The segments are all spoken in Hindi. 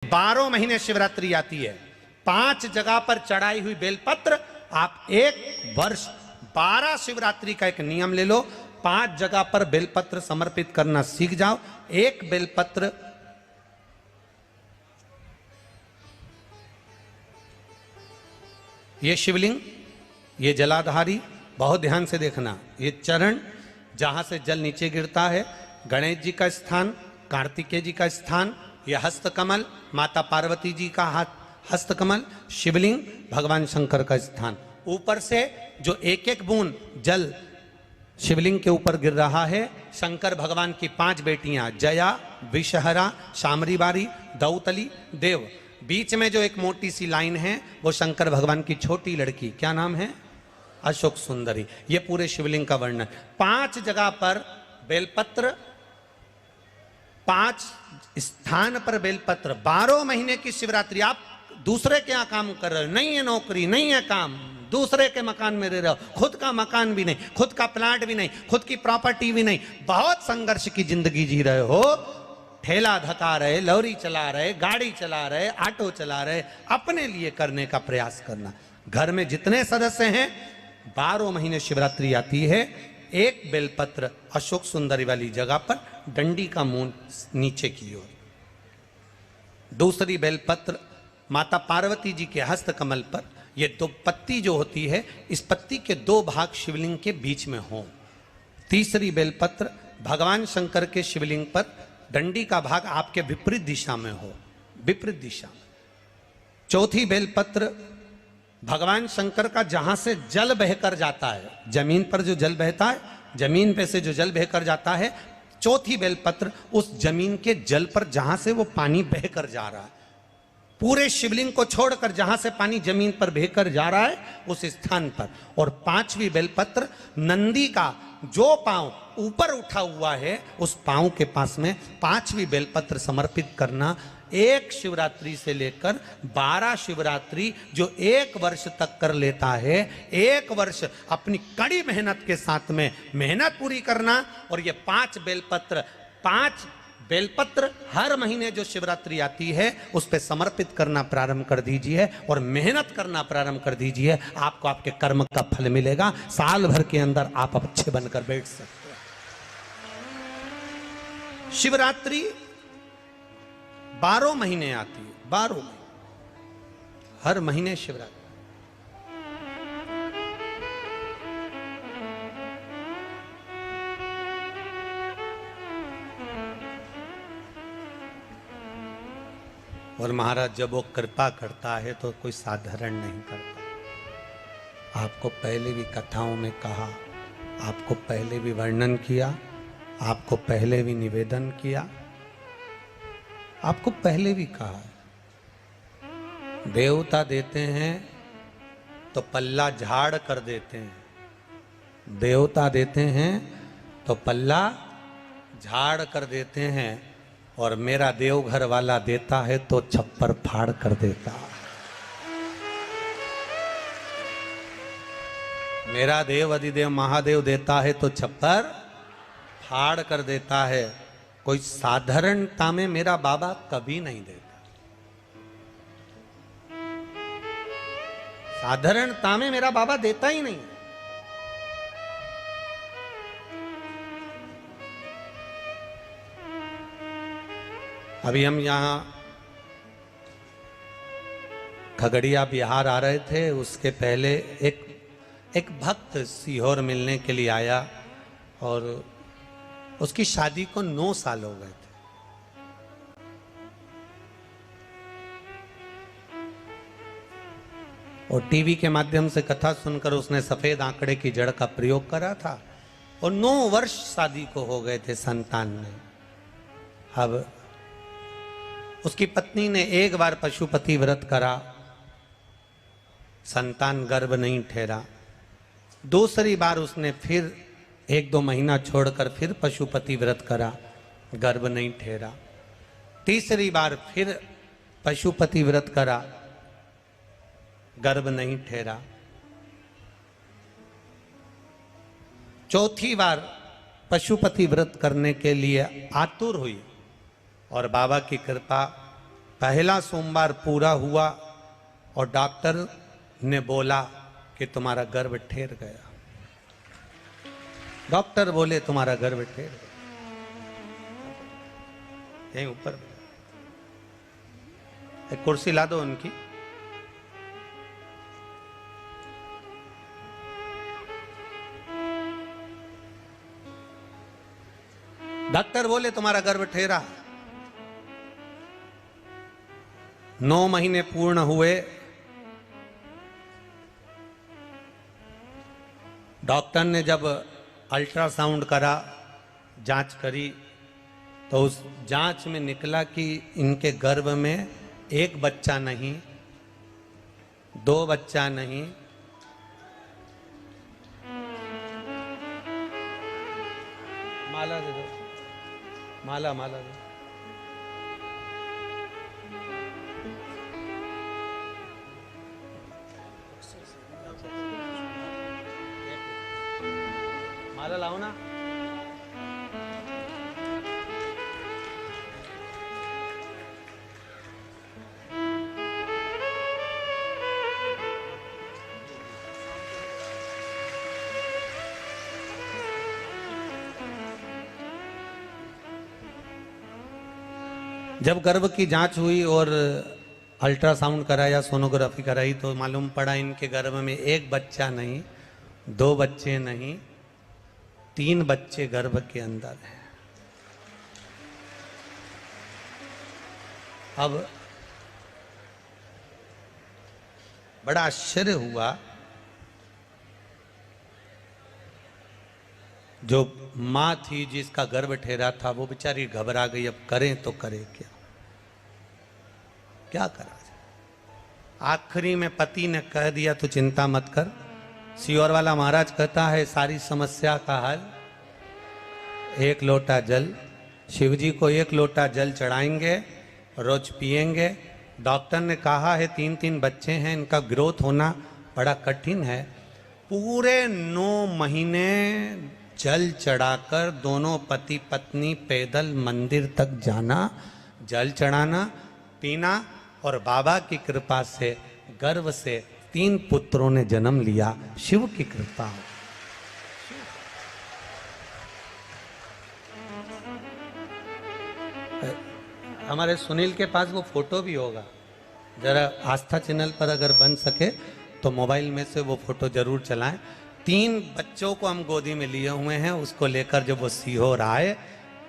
12 महीने शिवरात्रि आती है, 5 जगह पर चढ़ाई हुई बेलपत्र, आप एक वर्ष 12 शिवरात्रि का एक नियम ले लो, 5 जगह पर बेलपत्र समर्पित करना सीख जाओ। एक बेलपत्र ये शिवलिंग, ये जलाधारी, बहुत ध्यान से देखना, ये चरण जहां से जल नीचे गिरता है, गणेश जी का स्थान, कार्तिकेय जी का स्थान, ये हस्तकमल माता पार्वती जी का हस्तकमल, शिवलिंग भगवान शंकर का स्थान। ऊपर से जो एक एक बूंद जल शिवलिंग के ऊपर गिर रहा है, शंकर भगवान की 5 बेटियां जया, विषहरा, शामरीबारी, दौतली, देव। बीच में जो एक मोटी सी लाइन है वो शंकर भगवान की छोटी लड़की, क्या नाम है? अशोक सुंदरी। ये पूरे शिवलिंग का वर्णन। 5 जगह पर बेलपत्र, 5 स्थान पर बेलपत्र, 12 महीने की शिवरात्रि। आप दूसरे के यहाँ काम कर रहे हो, नहीं है नौकरी, नहीं है काम, दूसरे के मकान में रह रहे हो, खुद का मकान भी नहीं, खुद का प्लाट भी नहीं, खुद की प्रॉपर्टी भी नहीं, बहुत संघर्ष की जिंदगी जी रहे हो, ठेला धका रहे, लॉरी चला रहे, गाड़ी चला रहे, ऑटो चला रहे, अपने लिए करने का प्रयास करना। घर में जितने सदस्य हैं, 12 महीने शिवरात्रि आती है, एक बेलपत्र अशोक सुंदरी वाली जगह पर, डंडी का मुंह नीचे की ओर। दूसरी बेलपत्र माता पार्वती जी के हस्त कमल पर, ये 2 पत्ती जो होती है, इस पत्ती के 2 भाग शिवलिंग के बीच में हो। तीसरी बेलपत्र भगवान शंकर के शिवलिंग पर, डंडी का भाग आपके विपरीत दिशा में हो, विपरीत दिशा में। चौथी बेलपत्र भगवान शंकर का जहां से जल बहकर जाता है, जमीन पर जो जल बहता है, जमीन पे से जो जल बहकर जाता है, चौथी बेलपत्र उस जमीन के जल पर जहां से वो पानी बहकर जा रहा है, पूरे शिवलिंग को छोड़कर जहां से पानी जमीन पर बहकर जा रहा है उस स्थान पर। और 5वीं बेलपत्र नंदी का जो पांव ऊपर उठा हुआ है, उस पांव के पास में 5वीं बेलपत्र समर्पित करना। एक शिवरात्रि से लेकर 12 शिवरात्रि जो 1 वर्ष तक कर लेता है, 1 वर्ष अपनी कड़ी मेहनत के साथ में मेहनत पूरी करना। और ये 5 बेलपत्र हर महीने जो शिवरात्रि आती है उस पे समर्पित करना प्रारंभ कर दीजिए और मेहनत करना प्रारंभ कर दीजिए। आपको आपके कर्म का फल मिलेगा, साल भर के अंदर आप अच्छे बनकर बैठ सकते हैं। शिवरात्रि 12 महीने आती है, 12 महीने, हर महीने शिवरात्रि। और महाराज जब वो कृपा करता है तो कोई साधारण नहीं करता। आपको पहले भी कथाओं में कहा, आपको पहले भी वर्णन किया, आपको पहले भी निवेदन किया, आपको पहले भी कहा, देवता देते हैं तो पल्ला झाड़ कर देते हैं, देवता देते हैं तो पल्ला झाड़ कर देते हैं, और मेरा देवघर वाला देता है तो छप्पर फाड़ कर देता। मेरा देव अधिदेव महादेव देता है तो छप्पर फाड़ कर देता है। कोई साधारणता में मेरा बाबा कभी नहीं देता, साधारणता में मेरा बाबा देता ही नहीं। अभी हम यहाँ खगड़िया बिहार आ रहे थे, उसके पहले एक भक्त सीहोर मिलने के लिए आया और उसकी शादी को 9 साल हो गए थे। और टीवी के माध्यम से कथा सुनकर उसने सफेद आंकड़े की जड़ का प्रयोग करा था और 9 वर्ष शादी को हो गए थे संतान में। अब उसकी पत्नी ने एक बार पशुपति व्रत करा, संतान गर्भ नहीं ठहरा। दूसरी बार उसने फिर 1-2 महीना छोड़कर फिर पशुपति व्रत करा, गर्भ नहीं ठहरा। तीसरी बार फिर पशुपति व्रत करा, गर्भ नहीं ठहरा। चौथी बार पशुपति व्रत करने के लिए आतुर हुई और बाबा की कृपा पहला सोमवार पूरा हुआ और डॉक्टर ने बोला कि तुम्हारा गर्भ ठेर गया। डॉक्टर बोले तुम्हारा गर्भ ठेर गया। यहीं ऊपर एक कुर्सी ला दो उनकी। डॉक्टर बोले तुम्हारा गर्भ ठेरा। 9 महीने पूर्ण हुए। डॉक्टर ने जब अल्ट्रासाउंड करा, जांच करी, तो उस जांच में निकला कि इनके गर्भ में एक बच्चा नहीं, 2 बच्चा नहीं, माला दे दो, माला माला दे। माला लाओ ना। जब गर्भ की जांच हुई और अल्ट्रासाउंड कराया, सोनोग्राफी कराई, तो मालूम पड़ा इनके गर्भ में एक बच्चा नहीं, 2 बच्चे नहीं, 3 बच्चे गर्भ के अंदर हैं। अब बड़ा आश्चर्य हुआ। जो मां थी जिसका गर्भ ठहरा था वो बेचारी घबरा गई। अब करें तो करें क्या, क्या करा जाए। आखिरी में पति ने कह दिया तो चिंता मत कर। सियोर वाला महाराज कहता है सारी समस्या का हल 1 लोटा जल। शिव जी को 1 लोटा जल चढ़ाएंगे, रोज पिएंगे। डॉक्टर ने कहा है 3-3 बच्चे हैं, इनका ग्रोथ होना बड़ा कठिन है। पूरे 9 महीने जल चढ़ाकर दोनों पति पत्नी पैदल मंदिर तक जाना, जल चढ़ाना, पीना, और बाबा की कृपा से गर्भ से 3 पुत्रों ने जन्म लिया। शिव की कृपा हो। हमारे सुनील के पास वो फोटो भी होगा, जरा आस्था चैनल पर अगर बन सके तो मोबाइल में से वो फोटो जरूर चलाएं। 3 बच्चों को हम गोदी में लिए हुए हैं। उसको लेकर जब वो सीहोर आए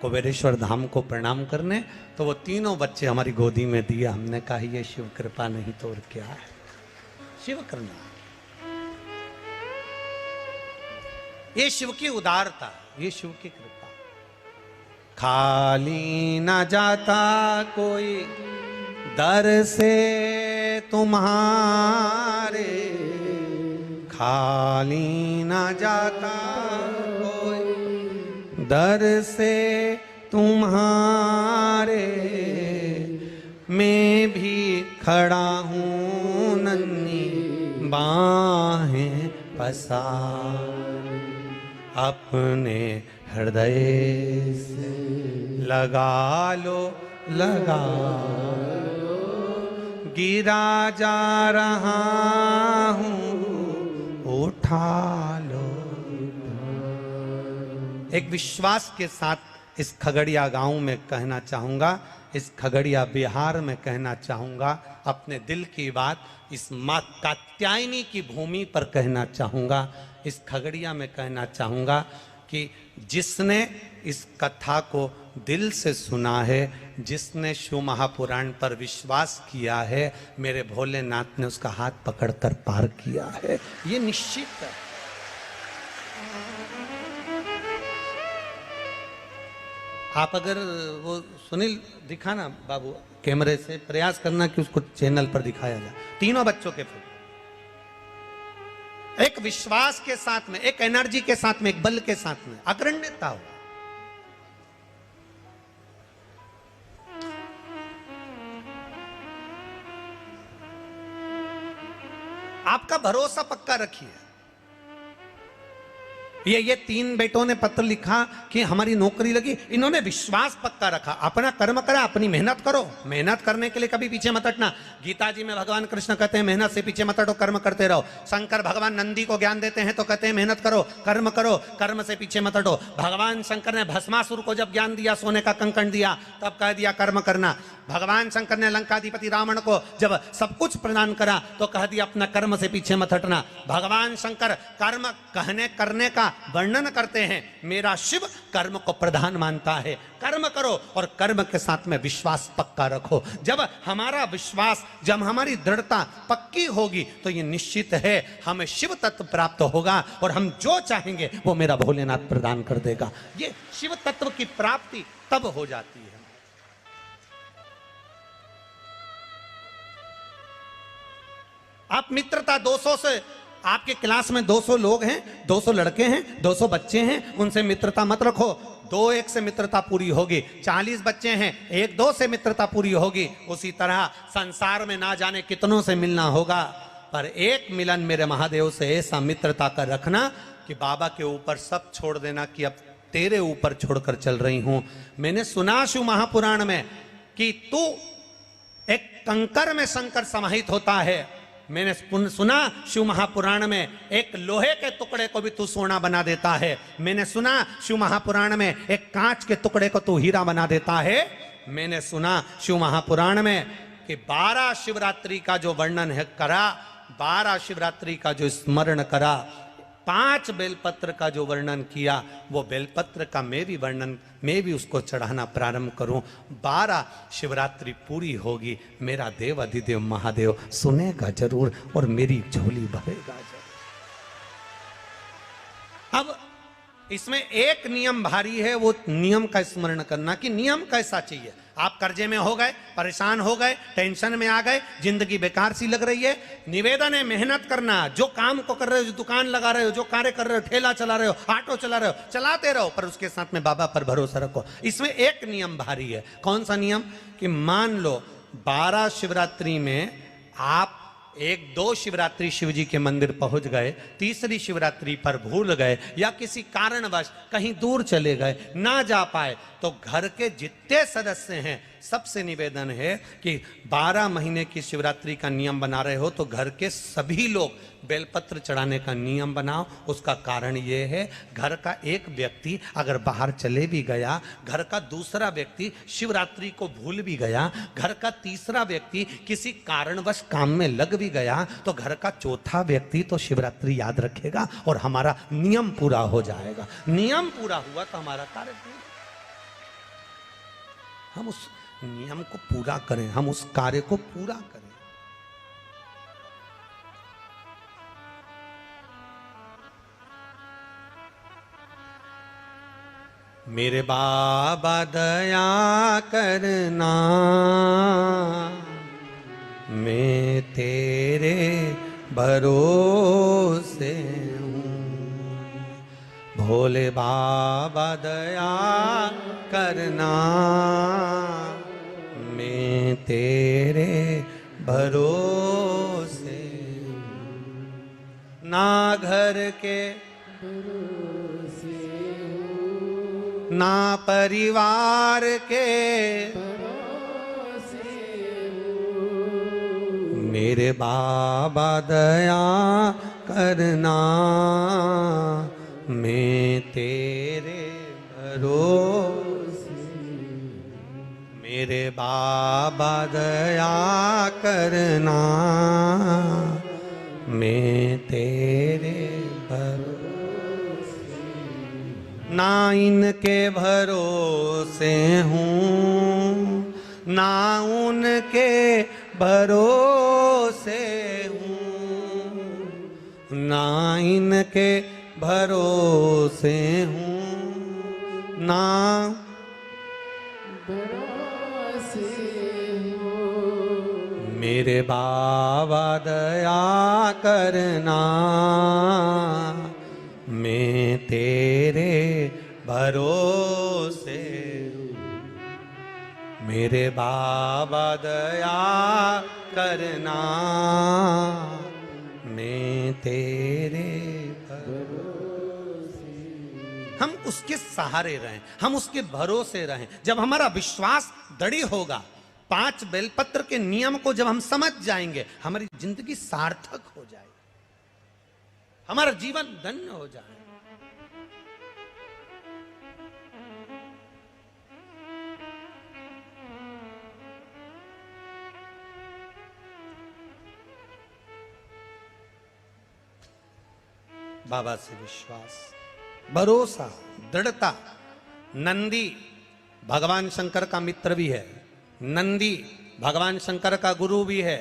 कुबेरेश्वर धाम को प्रणाम करने, तो वो तीनों बच्चे हमारी गोदी में दिए। हमने कहा ये शिव कृपा नहीं तो और क्या है, शिव करना, ये शिव की उदारता, ये शिव की कृपा। खाली न जाता कोई दर से तुम्हारे, खाली न जाता कोई दर से तुम्हारे। मैं भी खड़ा हूँ नन्ही बाहें पसार, अपने हृदय से लगा लो, लगा लो, गिरा जा रहा हूँ, उठा लो। एक विश्वास के साथ इस खगड़िया गांव में कहना चाहूंगा, इस खगड़िया बिहार में कहना चाहूंगा, अपने दिल की बात इस माँ कात्यायनी की भूमि पर कहना चाहूंगा, इस खगड़िया में कहना चाहूंगा कि जिसने इस कथा को दिल से सुना है, जिसने शिव महापुराण पर विश्वास किया है, मेरे भोलेनाथ ने उसका हाथ पकड़कर पार किया है, ये निश्चित है। आप अगर वो सुनील दिखाना बाबू, कैमरे से प्रयास करना कि उसको चैनल पर दिखाया जाए। तीनों बच्चों के फोटो एक विश्वास के साथ में, एक एनर्जी के साथ में, एक बल के साथ में, अग्रण्यता हो। आपका भरोसा पक्का रखिए। ये 3 बेटों ने पत्र लिखा कि हमारी नौकरी लगी। इन्होंने विश्वास पक्का रखा, अपना कर्म करा, अपनी मेहनत करो, मेहनत करने के लिए कभी पीछे मत हटना। गीता जी में भगवान कृष्ण कहते हैं मेहनत से पीछे मत हटो, कर्म करते रहो। शंकर भगवान नंदी को ज्ञान देते हैं तो कहते हैं मेहनत करो, कर्म से पीछे मत हटो। भगवान शंकर ने भस्मासुर को जब ज्ञान दिया, सोने का कंकण दिया, तब कह दिया कर्म करना। भगवान शंकर ने लंकाधिपति रावण को जब सब कुछ प्रदान करा तो कह दिया अपना कर्म से पीछे मत हटना। भगवान शंकर कर्म कहने करने का वर्णन करते हैं, मेरा शिव कर्म को प्रधान मानता है। कर्म करो और कर्म के साथ में विश्वास पक्का रखो। जब हमारा विश्वास, जब हमारी दृढ़ता पक्की होगी तो ये निश्चित है हमें शिव तत्व प्राप्त होगा और हम जो चाहेंगे वो मेरा भोलेनाथ प्रदान कर देगा। ये शिव तत्व की प्राप्ति तब हो जाती है। आप मित्रता 200 से, आपके क्लास में 200 लोग हैं, 200 लड़के हैं, 200 बच्चे हैं, उनसे मित्रता मत रखो। 2-1 से मित्रता पूरी होगी। 40 बच्चे हैं, 1-2 से मित्रता पूरी होगी। उसी तरह संसार में ना जाने कितनों से मिलना होगा, पर एक मिलन मेरे महादेव से ऐसा मित्रता का रखना कि बाबा के ऊपर सब छोड़ देना कि अब तेरे ऊपर छोड़कर चल रही हूं। मैंने सुना शिव महापुराण में कि तू एक कंकर में शंकर समाहित होता है। मैंने सुना शिव महापुराण में एक लोहे के टुकड़े को भी तू सोना बना देता है। मैंने सुना शिव महापुराण में एक कांच के टुकड़े को तू हीरा बना देता है। मैंने सुना शिव महापुराण में कि 12 शिवरात्रि का जो वर्णन है करा, 12 शिवरात्रि का जो स्मरण करा, 5 बेलपत्र का जो वर्णन किया, वो बेलपत्र का मैं भी उसको चढ़ाना प्रारंभ करूं। 12 शिवरात्रि पूरी होगी, मेरा देव अधिदेव महादेव सुनेगा जरूर और मेरी झोली भरेगा जरूर। अब इसमें एक नियम भारी है, वो नियम का स्मरण करना कि नियम कैसा चाहिए। आप कर्जे में हो गए, परेशान हो गए, टेंशन में आ गए, जिंदगी बेकार सी लग रही है, निवेदन है मेहनत करना। जो काम को कर रहे हो, जो दुकान लगा रहे हो, जो कार्य कर रहे हो, ठेला चला रहे हो, ऑटो चला रहे हो, चलाते रहो, पर उसके साथ में बाबा पर भरोसा रखो। इसमें एक नियम भारी है। कौन सा नियम? कि मान लो 12 शिवरात्रि में आप 1-2 शिवरात्रि शिव जी के मंदिर पहुंच गए, तीसरी शिवरात्रि पर भूल गए या किसी कारणवश कहीं दूर चले गए, ना जा पाए, तो घर के जितने सदस्य हैं सबसे निवेदन है कि 12 महीने की शिवरात्रि का नियम बना रहे हो तो घर के सभी लोग बेलपत्र चढ़ाने का नियम बनाओ। उसका कारण ये है, घर का एक व्यक्ति अगर बाहर चले भी गया, घर का दूसरा व्यक्ति शिवरात्रि को भूल भी गया, घर का तीसरा व्यक्ति किसी कारणवश काम में लग भी गया, तो घर का चौथा व्यक्ति तो शिवरात्रि याद रखेगा और हमारा नियम पूरा हो जाएगा। नियम पूरा हुआ तो हमारा कार्य पूरा। हम उस नियम को पूरा करें, हम उस कार्य को पूरा करें। मेरे बाबा दया करना, मैं तेरे भरोसे हूँ। भोले बाबा दया करना, मैं तेरे भरोसे हूँ। ना घर के ना परिवार के, मेरे बाबा दया करना, मैं तेरे भरोसे। मेरे बाबा दया करना, मैं तेरे भरोसे। ना इनके भरोसे हूँ, ना उनके भरोसे हूँ, ना इनके भरोसे हूँ, ना भरोसे हूँ। मेरे बाबा दया करना, मैं तेरे भरोसे हूँ। मेरे बाबा दया करना, मैं तेरे भरोसे। उसके सहारे रहें, हम उसके भरोसे रहें। जब हमारा विश्वास दृढ़ होगा, 5 बेलपत्र के नियम को जब हम समझ जाएंगे, हमारी जिंदगी सार्थक हो जाएगी, हमारा जीवन धन्य हो जाए। बाबा से विश्वास, भरोसा, दृढ़ता। नंदी भगवान शंकर का मित्र भी है, नंदी भगवान शंकर का गुरु भी है,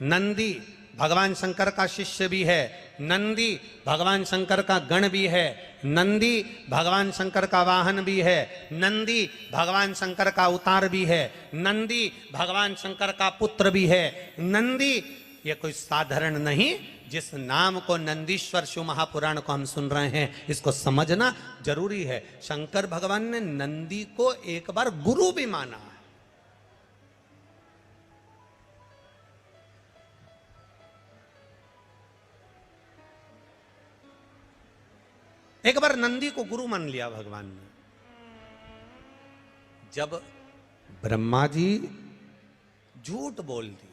नंदी भगवान शंकर का शिष्य भी है, नंदी भगवान शंकर का गण भी है, नंदी भगवान शंकर का वाहन भी है, नंदी भगवान शंकर का अवतार भी है, नंदी भगवान शंकर का पुत्र भी है। नंदी ये कोई साधारण नहीं, जिस नाम को नंदीश्वर शिव महापुराण को हम सुन रहे हैं, इसको समझना जरूरी है। शंकर भगवान ने नंदी को एक बार गुरु भी माना है। एक बार नंदी को गुरु मान लिया भगवान ने। जब ब्रह्मा जी झूठ बोल दिए,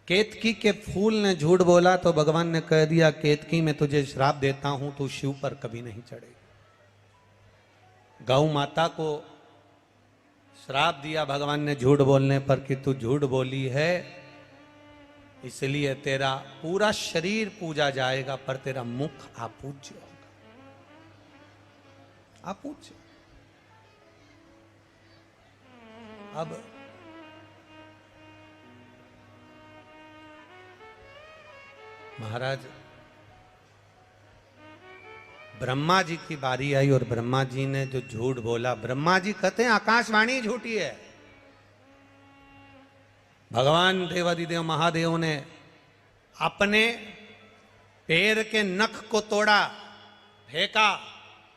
केतकी के फूल ने झूठ बोला, तो भगवान ने कह दिया, केतकी मैं तुझे श्राप देता हूं, तू शिव पर कभी नहीं चढ़ेगी। गौ माता को श्राप दिया भगवान ने झूठ बोलने पर कि तू झूठ बोली है, इसलिए तेरा पूरा शरीर पूजा जाएगा, पर तेरा मुख अपूज्य होगा, अपूज्य। अब महाराज ब्रह्मा जी की बारी आई और ब्रह्मा जी ने जो झूठ बोला, ब्रह्मा जी कहते हैं आकाशवाणी झूठी है। भगवान देवादिदेव महादेव ने अपने पैर के नख को तोड़ा, फेंका,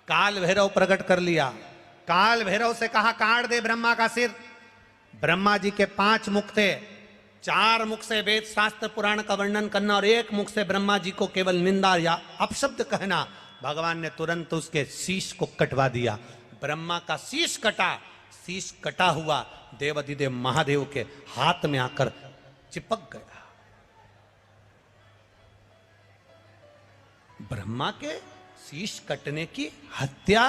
काल भैरव प्रकट कर लिया। काल भैरव से कहा काट दे ब्रह्मा का सिर। ब्रह्मा जी के 5 मुख थे, 4 मुख से वेद शास्त्र पुराण का वर्णन करना और 1 मुख से ब्रह्मा जी को केवल निंदा या अपशब्द कहना। भगवान ने तुरंत उसके शीश को कटवा दिया। ब्रह्मा का शीश कटा, शीश कटा हुआ देवादिदेव महादेव के हाथ में आकर चिपक गया। ब्रह्मा के शीश कटने की हत्या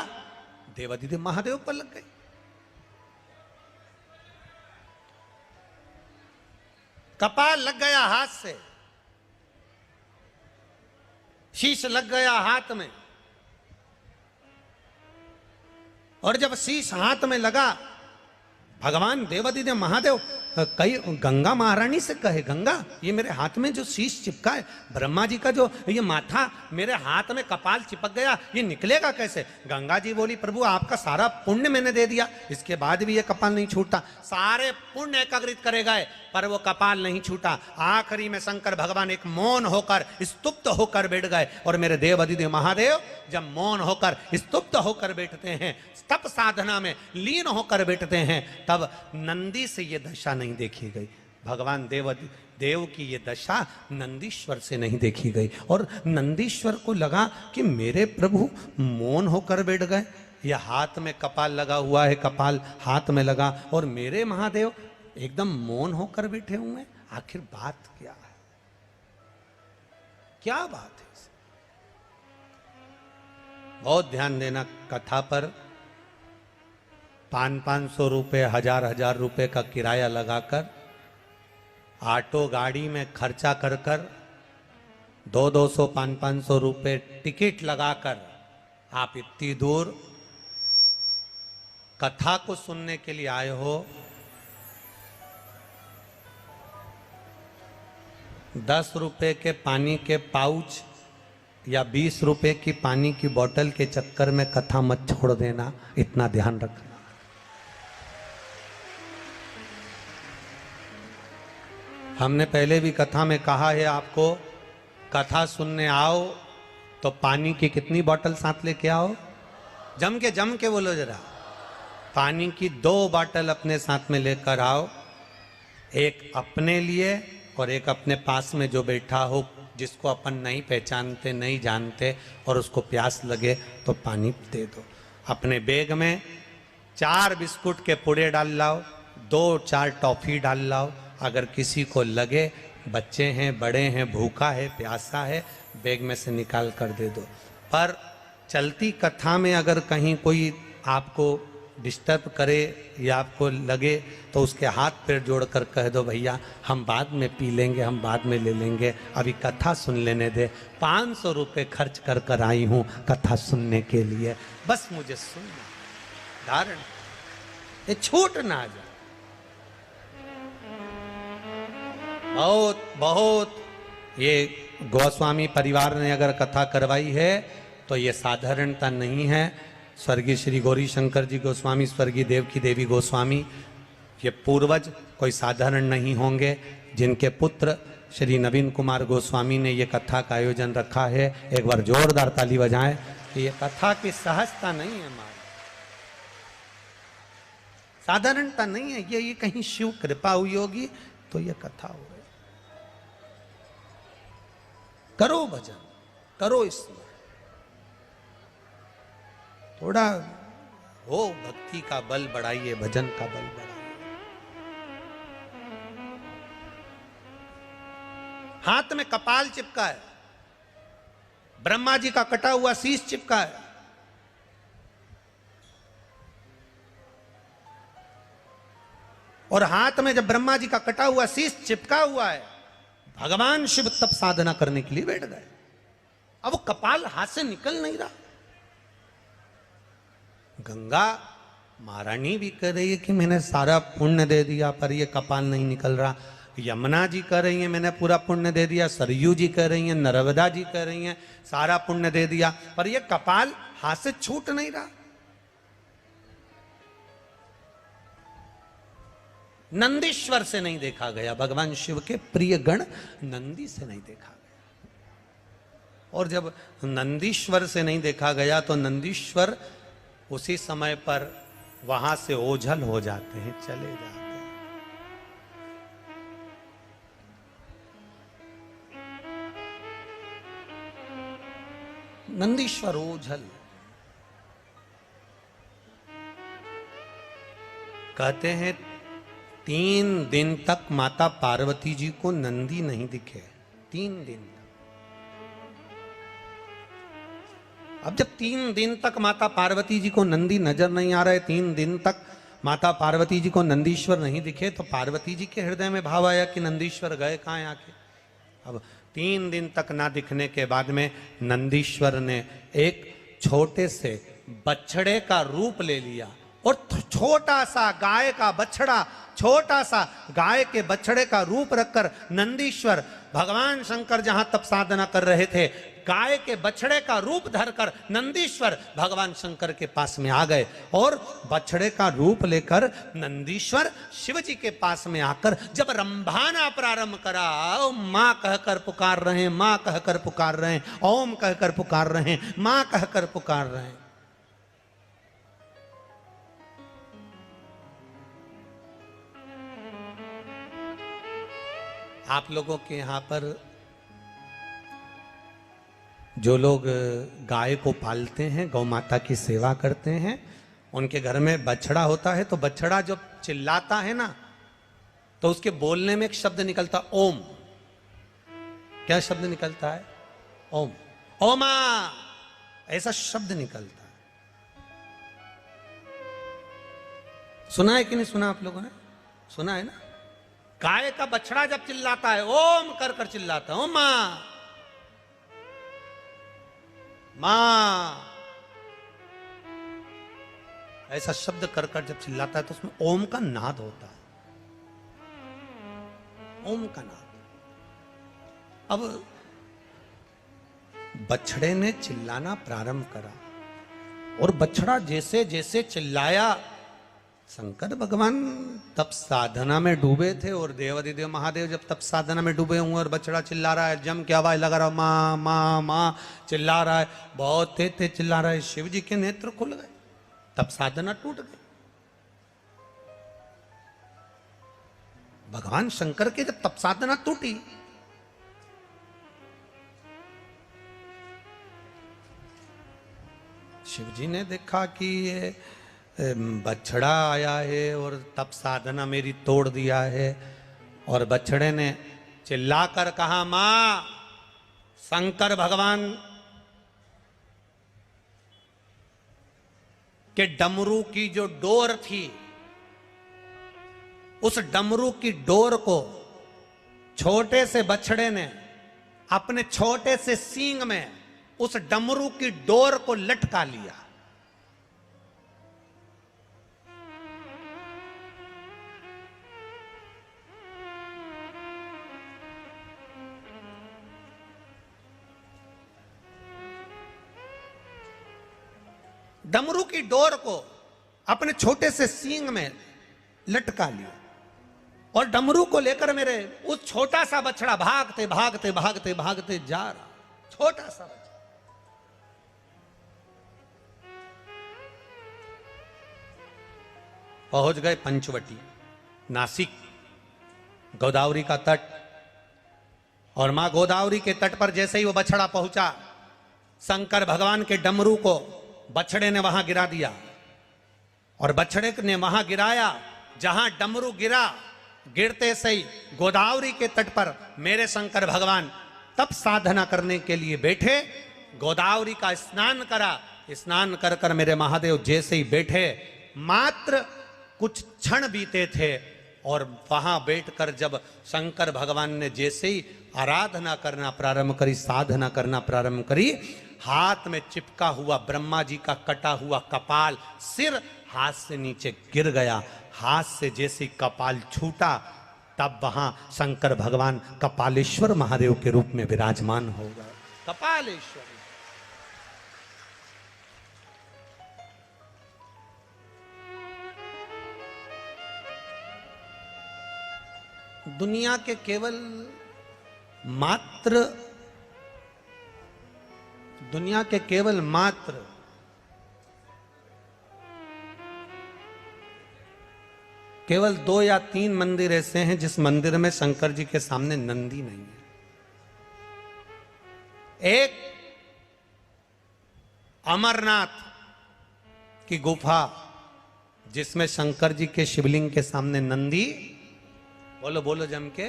देवादिदेव महादेव पर लग गई। कपाल लग गया हाथ से, शीश लग गया हाथ में, और जब शीश हाथ में लगा, भगवान देवादिदेव महादेव कई गंगा महारानी से कहे, गंगा ये मेरे हाथ में जो शीश चिपका है, ब्रह्मा जी का जो ये माथा मेरे हाथ में कपाल चिपक गया, ये निकलेगा कैसे? गंगा जी बोली, प्रभु आपका सारा पुण्य मैंने दे दिया, इसके बाद भी ये कपाल नहीं छूटता। सारे पुण्य एकाग्रित करे गए पर वो कपाल नहीं छूटा। आखिरी में शंकर भगवान एक मौन होकर स्तुप्त होकर बैठ गए। और मेरे देवादिदेव महादेव जब मौन होकर स्तुप्त होकर बैठते हैं, तप साधना में लीन होकर बैठते हैं, तब नंदी से ये दशा नहीं देखी गई। भगवान देव की ये दशा नंदीश्वर से नहीं देखी गई। और नंदीश्वर को लगा कि मेरे प्रभु मौन होकर बैठ गए, यह हाथ में कपाल लगा हुआ है, कपाल हाथ में लगा, और मेरे महादेव एकदम मौन होकर बैठे हुए, आखिर बात क्या है? क्या बात है? बहुत ध्यान देना कथा पर। 500-500 रुपये, 1000-1000 रुपये का किराया लगाकर, ऑटो गाड़ी में खर्चा कर कर 200-200, 500-500 रुपये टिकट लगाकर आप इतनी दूर कथा को सुनने के लिए आए हो। 10 रुपये के पानी के पाउच या 20 रुपये की पानी की बोतल के चक्कर में कथा मत छोड़ देना, इतना ध्यान रखना। हमने पहले भी कथा में कहा है आपको, कथा सुनने आओ तो पानी की कितनी बोतल साथ लेके आओ? जम के बोलो जरा। पानी की 2 बोतल अपने साथ में लेकर आओ, एक अपने लिए और एक अपने पास में जो बैठा हो जिसको अपन नहीं पहचानते, नहीं जानते और उसको प्यास लगे तो पानी दे दो। अपने बैग में 4 बिस्कुट के पुड़े डाल लाओ, 2-4 टॉफी डाल लाओ। अगर किसी को लगे, बच्चे हैं, बड़े हैं, भूखा है, प्यासा है, बैग में से निकाल कर दे दो। पर चलती कथा में अगर कहीं कोई आपको डिस्टर्ब करे या आपको लगे तो उसके हाथ पैर जोड़कर कह दो, भैया हम बाद में पी लेंगे, हम बाद में ले लेंगे, अभी कथा सुन लेने दे। 500 रुपये खर्च कर कर आई हूँ कथा सुनने के लिए, बस मुझे सुनना, धारण ये छूट ना जाए। बहुत बहुत ये गोस्वामी परिवार ने अगर कथा करवाई है तो ये साधारणता नहीं है। स्वर्गीय श्री गौरी शंकर जी गोस्वामी, स्वर्गीय देवकी देवी गोस्वामी, ये पूर्वज कोई साधारण नहीं होंगे, जिनके पुत्र श्री नवीन कुमार गोस्वामी ने ये कथा का आयोजन रखा है। एक बार जोरदार ताली बजाएं कि ये कथा की सहजता नहीं है हमारी, साधारणता नहीं है ये कहीं शिव कृपा हुई होगी तो ये कथा हो गई। करो भजन, करो स्मरण, थोड़ा हो भक्ति का बल बढ़ाइए, भजन का बल बढ़ाइए। हाथ में कपाल चिपका है, ब्रह्मा जी का कटा हुआ शीश चिपका है, और हाथ में जब ब्रह्मा जी का कटा हुआ शीश चिपका हुआ है, भगवान शिव तप साधना करने के लिए बैठ गए। अब वो कपाल हाथ से निकल नहीं रहा। गंगा महारानी भी कह रही है कि मैंने सारा पुण्य दे दिया पर ये कपाल नहीं निकल रहा। यमुना जी कह रही हैं मैंने पूरा पुण्य दे दिया, सरयू जी कह रही हैं, नर्मदा जी कह रही हैं सारा पुण्य दे दिया, पर ये कपाल हाथ से छूट नहीं रहा। नंदीश्वर से नहीं देखा गया, भगवान शिव के प्रिय गण नंदी से नहीं देखा गया। और जब नंदीश्वर से नहीं देखा गया तो नंदीश्वर उसी समय पर वहां से ओझल हो जाते हैं, चले जाते हैं। नंदीश्वर ओझल, कहते हैं 3 दिन तक माता पार्वती जी को नंदी नहीं दिखे, 3 दिन। अब जब 3 दिन तक माता पार्वती जी को नंदी नजर नहीं आ रहे, 3 दिन तक माता पार्वती जी को नंदीश्वर नहीं दिखे, तो पार्वती जी के हृदय में भाव आया कि नंदीश्वर गए कहाँ आके। अब 3 दिन तक ना दिखने के बाद में नंदीश्वर ने एक छोटे से बछड़े का रूप ले लिया, और छोटा सा गाय का बछड़ा, छोटा सा गाय के बछड़े का रूप रखकर नंदीश्वर भगवान शंकर जहां तप साधना कर रहे थे, गाय के बछड़े का रूप धरकर नंदीश्वर भगवान शंकर के पास में आ गए। और बछड़े का रूप लेकर नंदीश्वर शिव जी के पास में आकर जब रंभाना प्रारंभ करा, मां कहकर पुकार रहे हैं, मां कहकर पुकार रहे हैं, ओम कहकर पुकार रहे हैं, मां कहकर पुकार रहे हैं। आप लोगों के यहाँ पर जो लोग गाय को पालते हैं, गौ माता की सेवा करते हैं, उनके घर में बछड़ा होता है, तो बछड़ा जब चिल्लाता है ना तो उसके बोलने में एक शब्द निकलता, ओम। क्या शब्द निकलता है? ओम। ओमा, ऐसा शब्द निकलता है। सुना है कि नहीं सुना? आप लोगों ने सुना है ना? गाय का बछड़ा जब चिल्लाता है, ओम कर कर चिल्लाता है, ओम मां मां, ऐसा शब्द कर कर जब चिल्लाता है तो उसमें ओम का नाद होता है, ओम का नाद। अब बछड़े ने चिल्लाना प्रारंभ करा, और बछड़ा जैसे जैसे चिल्लाया, शंकर भगवान तप साधना में डूबे थे, और देवाधिदेव महादेव जब तप साधना में डूबे हुए और बछड़ा चिल्ला रहा है, जम के आवाज लगा रहा, माँ माँ माँ चिल्ला रहा है, बहुत तेज तेज चिल्ला रहा है, शिव जी के नेत्र खुल गए, तप साधना टूट गई। भगवान शंकर के जब तप साधना टूटी शिव जी ने देखा कि ये बछड़ा आया है और तप साधना मेरी तोड़ दिया है। और बछड़े ने चिल्लाकर कहा, मां, शंकर भगवान के डमरू की जो डोर थी, उस डमरू की डोर को छोटे से बछड़े ने अपने छोटे से सींग में उस डमरू की डोर को लटका लिया। डमरू की डोर को अपने छोटे से सींग में लटका लिया और डमरू को लेकर मेरे उस छोटा सा बछड़ा भागते भागते भागते भागते जा रहा। छोटा सा बछड़ा पहुंच गए पंचवटी, नासिक, गोदावरी का तट। और मां गोदावरी के तट पर जैसे ही वो बछड़ा पहुंचा, शंकर भगवान के डमरू को बछड़े ने वहां गिरा दिया। और बछड़े ने वहां गिराया जहां डमरू गिरा। गिरते से ही गोदावरी के तट पर मेरे शंकर भगवान तप साधना करने के लिए बैठे। गोदावरी का स्नान करा। स्नान कर कर मेरे महादेव जैसे ही बैठे, मात्र कुछ क्षण बीते थे और वहां बैठकर जब शंकर भगवान ने जैसे ही आराधना करना प्रारंभ करी, साधना करना प्रारंभ करी, हाथ में चिपका हुआ ब्रह्मा जी का कटा हुआ कपाल, सिर हाथ से नीचे गिर गया। हाथ से जैसे कपाल छूटा, तब वहां शंकर भगवान कपालेश्वर महादेव के रूप में विराजमान हो गए। कपालेश्वर दुनिया के केवल मात्र केवल 2 या 3 मंदिर ऐसे हैं जिस मंदिर में शंकर जी के सामने नंदी नहीं है। एक अमरनाथ की गुफा जिसमें शंकर जी के शिवलिंग के सामने नंदी, बोलो बोलो जम के,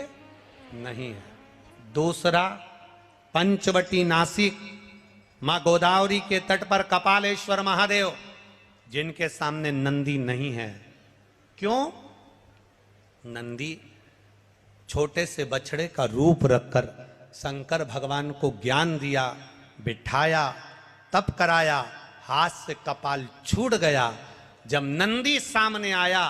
नहीं है। दूसरा पंचवटी नासिक, मां गोदावरी के तट पर कपालेश्वर महादेव, जिनके सामने नंदी नहीं है। क्यों? नंदी छोटे से बछड़े का रूप रखकर शंकर भगवान को ज्ञान दिया, बिठाया, तप कराया, हाथ से कपाल छूट गया। जब नंदी सामने आया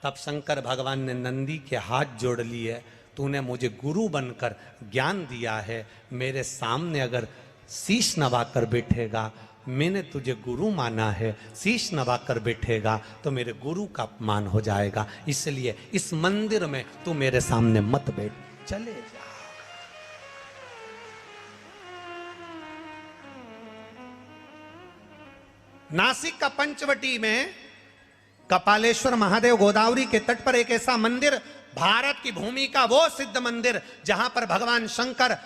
तब शंकर भगवान ने नंदी के हाथ जोड़ लिए। तूने मुझे गुरु बनकर ज्ञान दिया है, मेरे सामने अगर शीश नवाकर बैठेगा, मैंने तुझे गुरु माना है, शीश नवाकर बैठेगा तो मेरे गुरु का अपमान हो जाएगा, इसलिए इस मंदिर में तू मेरे सामने मत बैठ, चले जा। नासिक का पंचवटी में कपालेश्वर महादेव गोदावरी के तट पर एक ऐसा मंदिर, भारत की भूमि का वो सिद्ध मंदिर जहां पर भगवान शंकर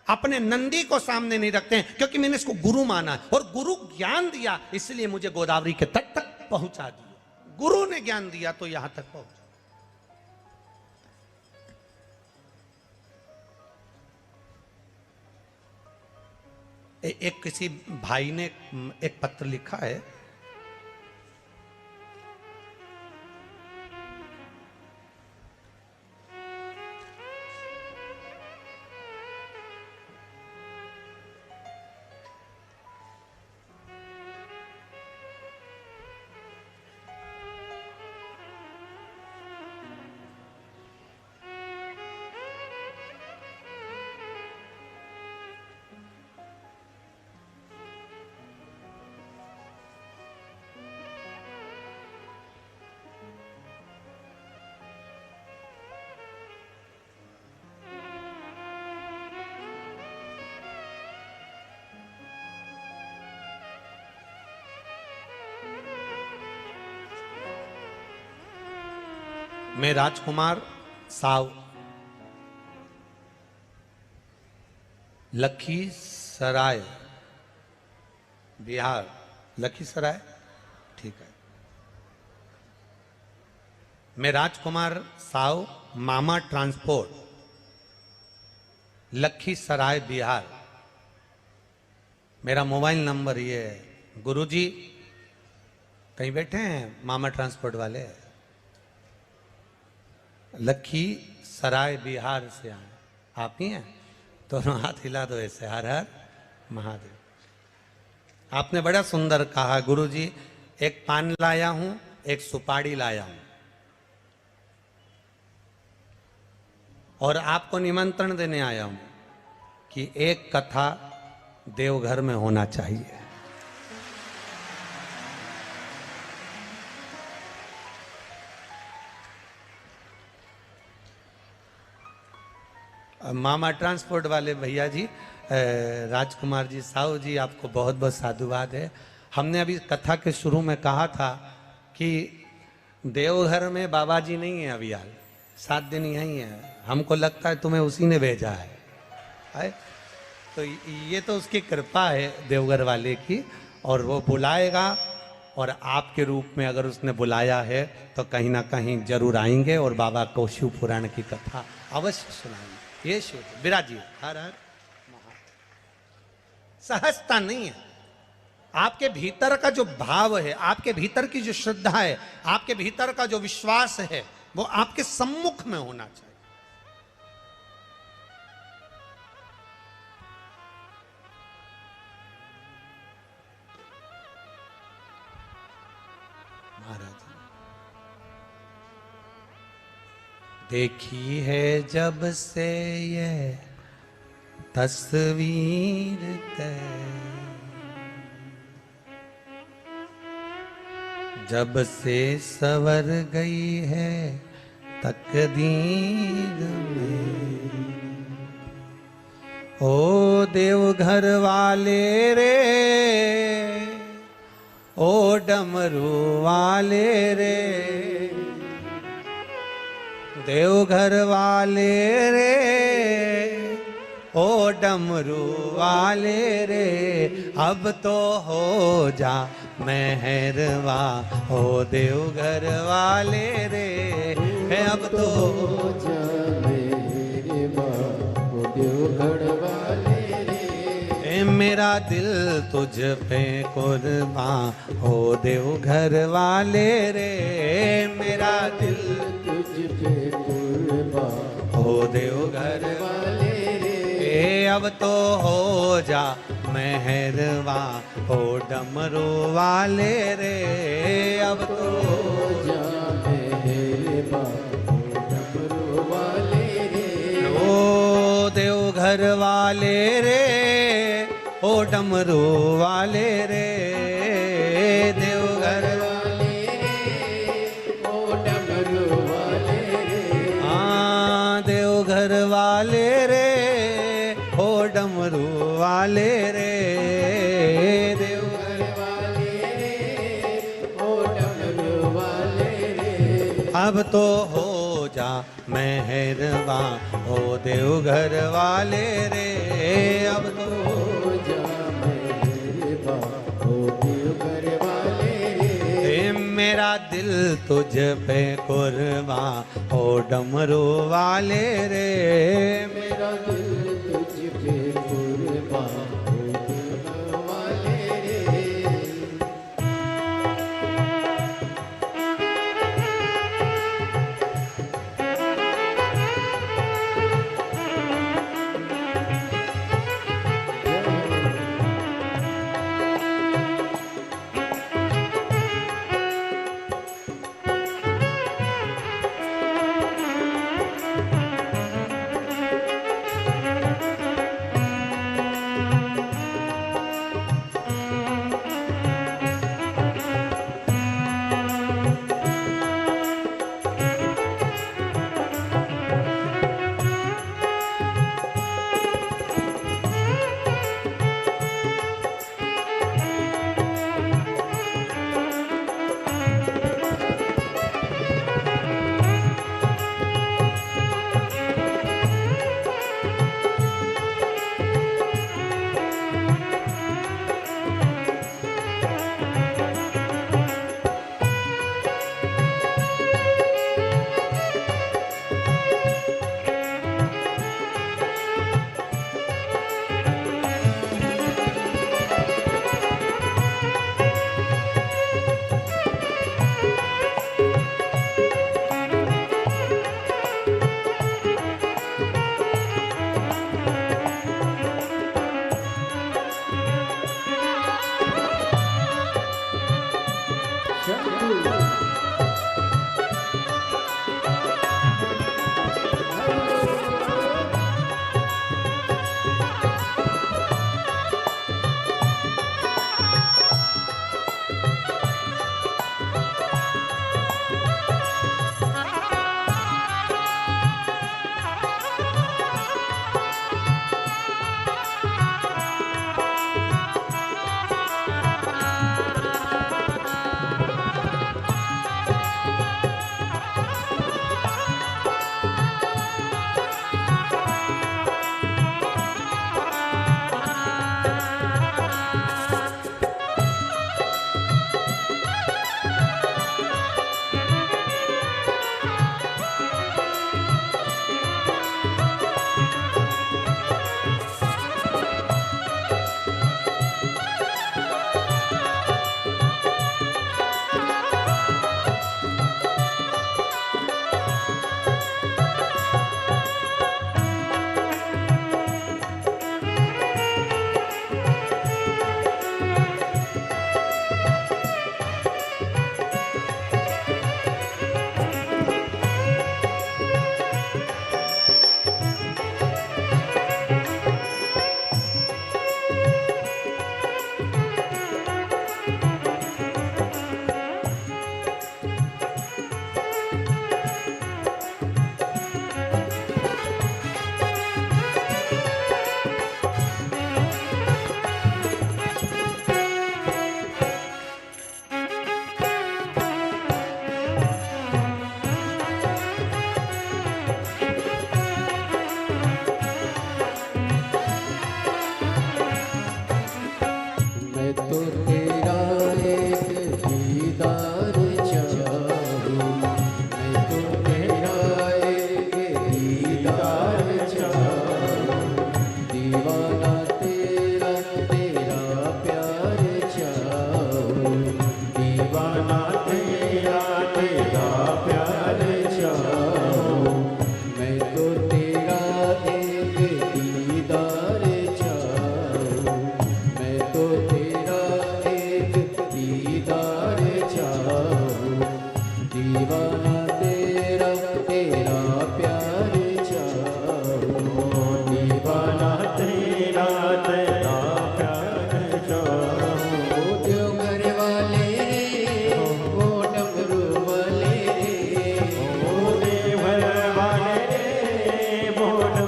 अपने नंदी को सामने नहीं रखते हैं, क्योंकि मैंने इसको गुरु माना और गुरु ज्ञान दिया, इसलिए मुझे गोदावरी के तट तक पहुंचा दिया। गुरु ने ज्ञान दिया तो यहां तक पहुंचा। एक किसी भाई ने एक पत्र लिखा है, मैं राजकुमार साव, लखीसराय, बिहार, लखीसराय, ठीक है। मैं राजकुमार साव, मामा ट्रांसपोर्ट, लखीसराय बिहार। मेरा मोबाइल नंबर ये है। गुरुजी कहीं बैठे हैं मामा ट्रांसपोर्ट वाले? लखीसराय बिहार से आए, आप ही हैं? दोनों हाथ हिला दो ऐसे, हर हर महादेव। आपने बड़ा सुंदर कहा गुरुजी, एक पान लाया हूं, एक सुपारी लाया हूं, और आपको निमंत्रण देने आया हूं कि एक कथा देवघर में होना चाहिए। मामा ट्रांसपोर्ट वाले भैया जी, राजकुमार जी, साहू जी, आपको बहुत बहुत साधुवाद है। हमने अभी कथा के शुरू में कहा था कि देवघर में बाबा जी नहीं है अभी हाल, 7 दिन यहीं है। हमको लगता है तुम्हें उसी ने भेजा है? तो ये तो उसकी कृपा है देवघर वाले की, और वो बुलाएगा, और आपके रूप में अगर उसने बुलाया है तो कहीं ना कहीं जरूर आएंगे और बाबा को शिव पुराण की कथा अवश्य सुनाएंगे। ये शिव विराजिए, हर हर महादेव। सहजता नहीं है, आपके भीतर का जो भाव है, आपके भीतर की जो श्रद्धा है, आपके भीतर का जो विश्वास है, वो आपके सम्मुख में होना चाहिए। महाराज देखी है जब से ये तस्वीर जब से सवर गई है तकदीर में, ओ देवघर वाले रे, ओ डमरू वाले रे, देवघर वाले रे, ओ डमरू वाले रे, अब तो हो जा मेहरवा, ओ देवघर वाले रे, अब तो हो जा मेहरवा, ओ देवघर वाले रे, मेरा दिल तुझ पे कुर्बान, हो देवघर वाले रे, मेरा दिल तुझ पे कुर्बान, हो देवघर वाले रे, अब तो हो जा मेहरवा, हो डमरू वाले रे, अब तो हो जा मेहरवा, हो डमरू वाले रे, ओ देवघर वाले रे, ओ डमरू वाले रे, देवघर वाले रे, ओ डमरू वाले रे, हाँ देवघर वाले रे, ओ डमरू वाले रे, देवघर वाले रे, ओ डमरू वाले रे, अब तो हो जा मेहरवा, हो देवघर वाले रे, अब तो हो जा मेहरवा, हो देवघर वाले रे, मेरा दिल तुझ पे कुर्बा, हो डमरू वाले रे, मेरा दिल तुझ पे कुर्बा, हो डमरू वाले रे।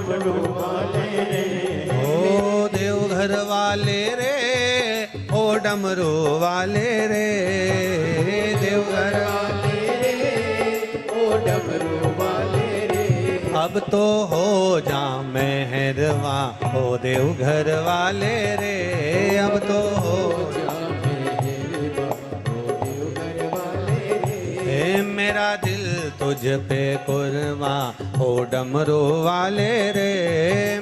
डमरू वाले रे, ओ देवघर वाले रे, ओ डमरू वाले रे, देवघर वाले रे, ओ डमरू वाले रे, अब तो हो जा मेहरवा, ओ देवघर वाले रे, अब तो हो जा मेहरबा, ओ देवघर वाले रे, हे मेरा दिल तुझ पे कुर्बा, ओ डमरू वाले रे,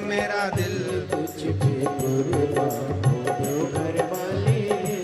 मेरा दिल तुझ पे कुर्बा, ओ देवघर वाले रे।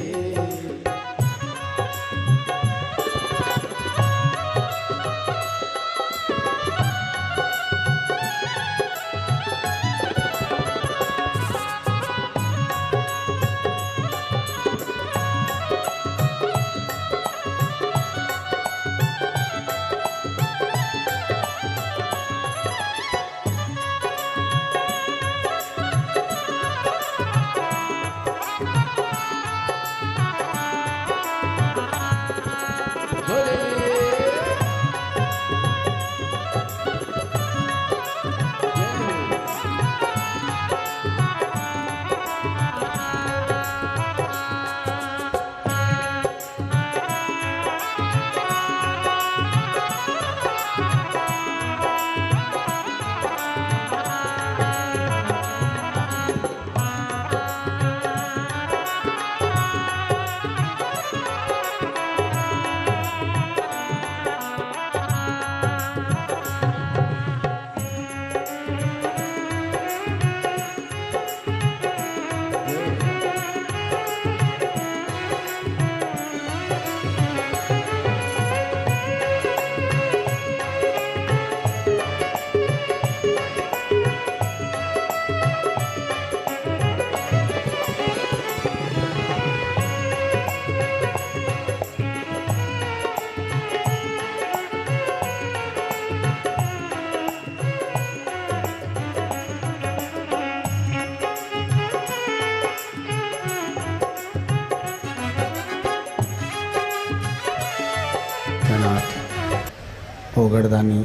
ओगड़दानी,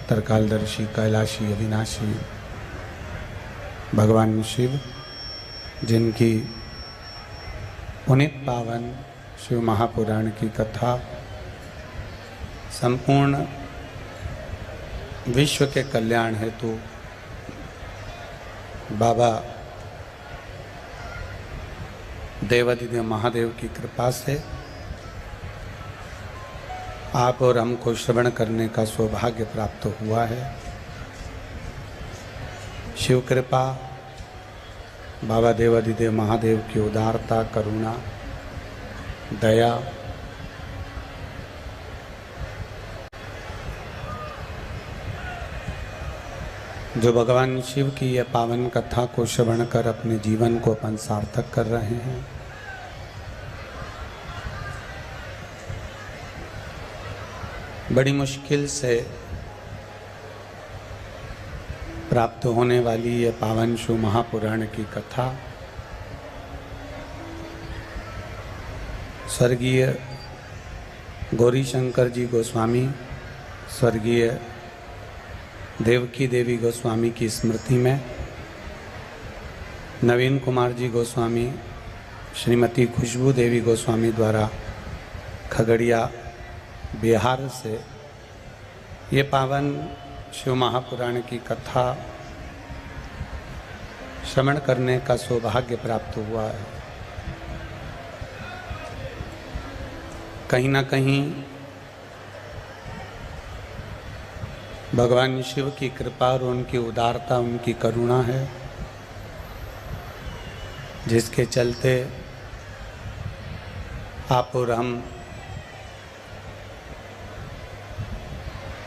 तरकालदर्शी, कैलाशी, अविनाशी भगवान शिव, जिनकी पुनीत पावन शिव महापुराण की कथा संपूर्ण विश्व के कल्याण हेतु बाबा देवादिदेव महादेव की कृपा से आप और हमको श्रवण करने का सौभाग्य प्राप्त हुआ है। शिव कृपा, बाबा देवादिदेव महादेव की उदारता, करुणा, दया, जो भगवान शिव की यह पावन कथा को श्रवण कर अपने जीवन को अपन सार्थक कर रहे हैं, बड़ी मुश्किल से प्राप्त होने वाली ये पावन शिव महापुराण की कथा स्वर्गीय गौरी शंकर जी गोस्वामी, स्वर्गीय देवकी देवी गोस्वामी की स्मृति में नवीन कुमार जी गोस्वामी, श्रीमती खुशबू देवी गोस्वामी द्वारा खगड़िया बिहार से ये पावन शिव महापुराण की कथा श्रवण करने का सौभाग्य प्राप्त हुआ है। कहीं ना कहीं भगवान शिव की कृपा और उनकी उदारता, उनकी करुणा है, जिसके चलते आप और हम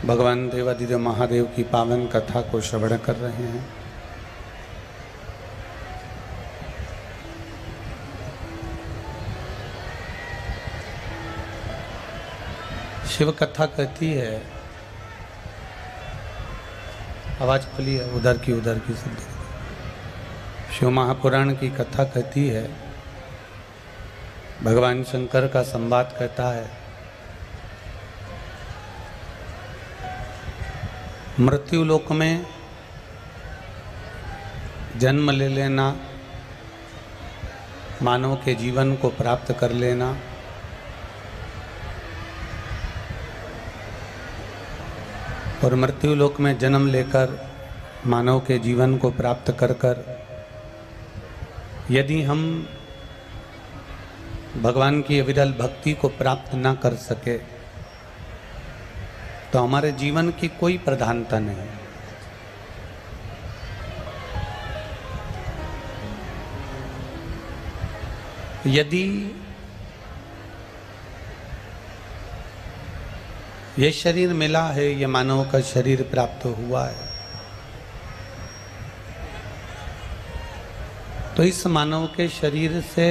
भगवान देवादिदेव महादेव की पावन कथा को श्रवण कर रहे हैं। शिव कथा कहती है, आवाज खुली है, उधर की सब। शिव महापुराण की कथा कहती है, भगवान शंकर का संवाद कहता है, मृत्यु लोक में जन्म ले लेना, मानव के जीवन को प्राप्त कर लेना, और मृत्यु लोक में जन्म लेकर मानव के जीवन को प्राप्त कर कर यदि हम भगवान की अविरल भक्ति को प्राप्त ना कर सके तो हमारे जीवन की कोई प्रधानता नहीं। यदि ये शरीर मिला है, ये मानव का शरीर प्राप्त हुआ है, तो इस मानव के शरीर से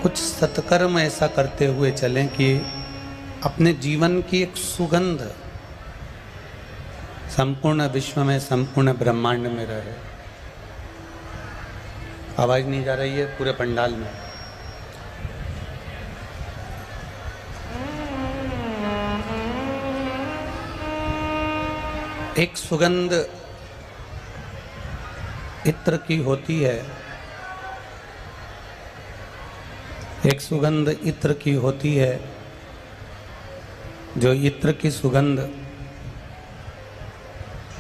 कुछ सत्कर्म ऐसा करते हुए चलें कि अपने जीवन की एक सुगंध संपूर्ण विश्व में, संपूर्ण ब्रह्मांड में रहे। आवाज नहीं जा रही है पूरे पंडाल में? एक सुगंध इत्र की होती है, एक सुगंध इत्र की होती है, जो इत्र की सुगंध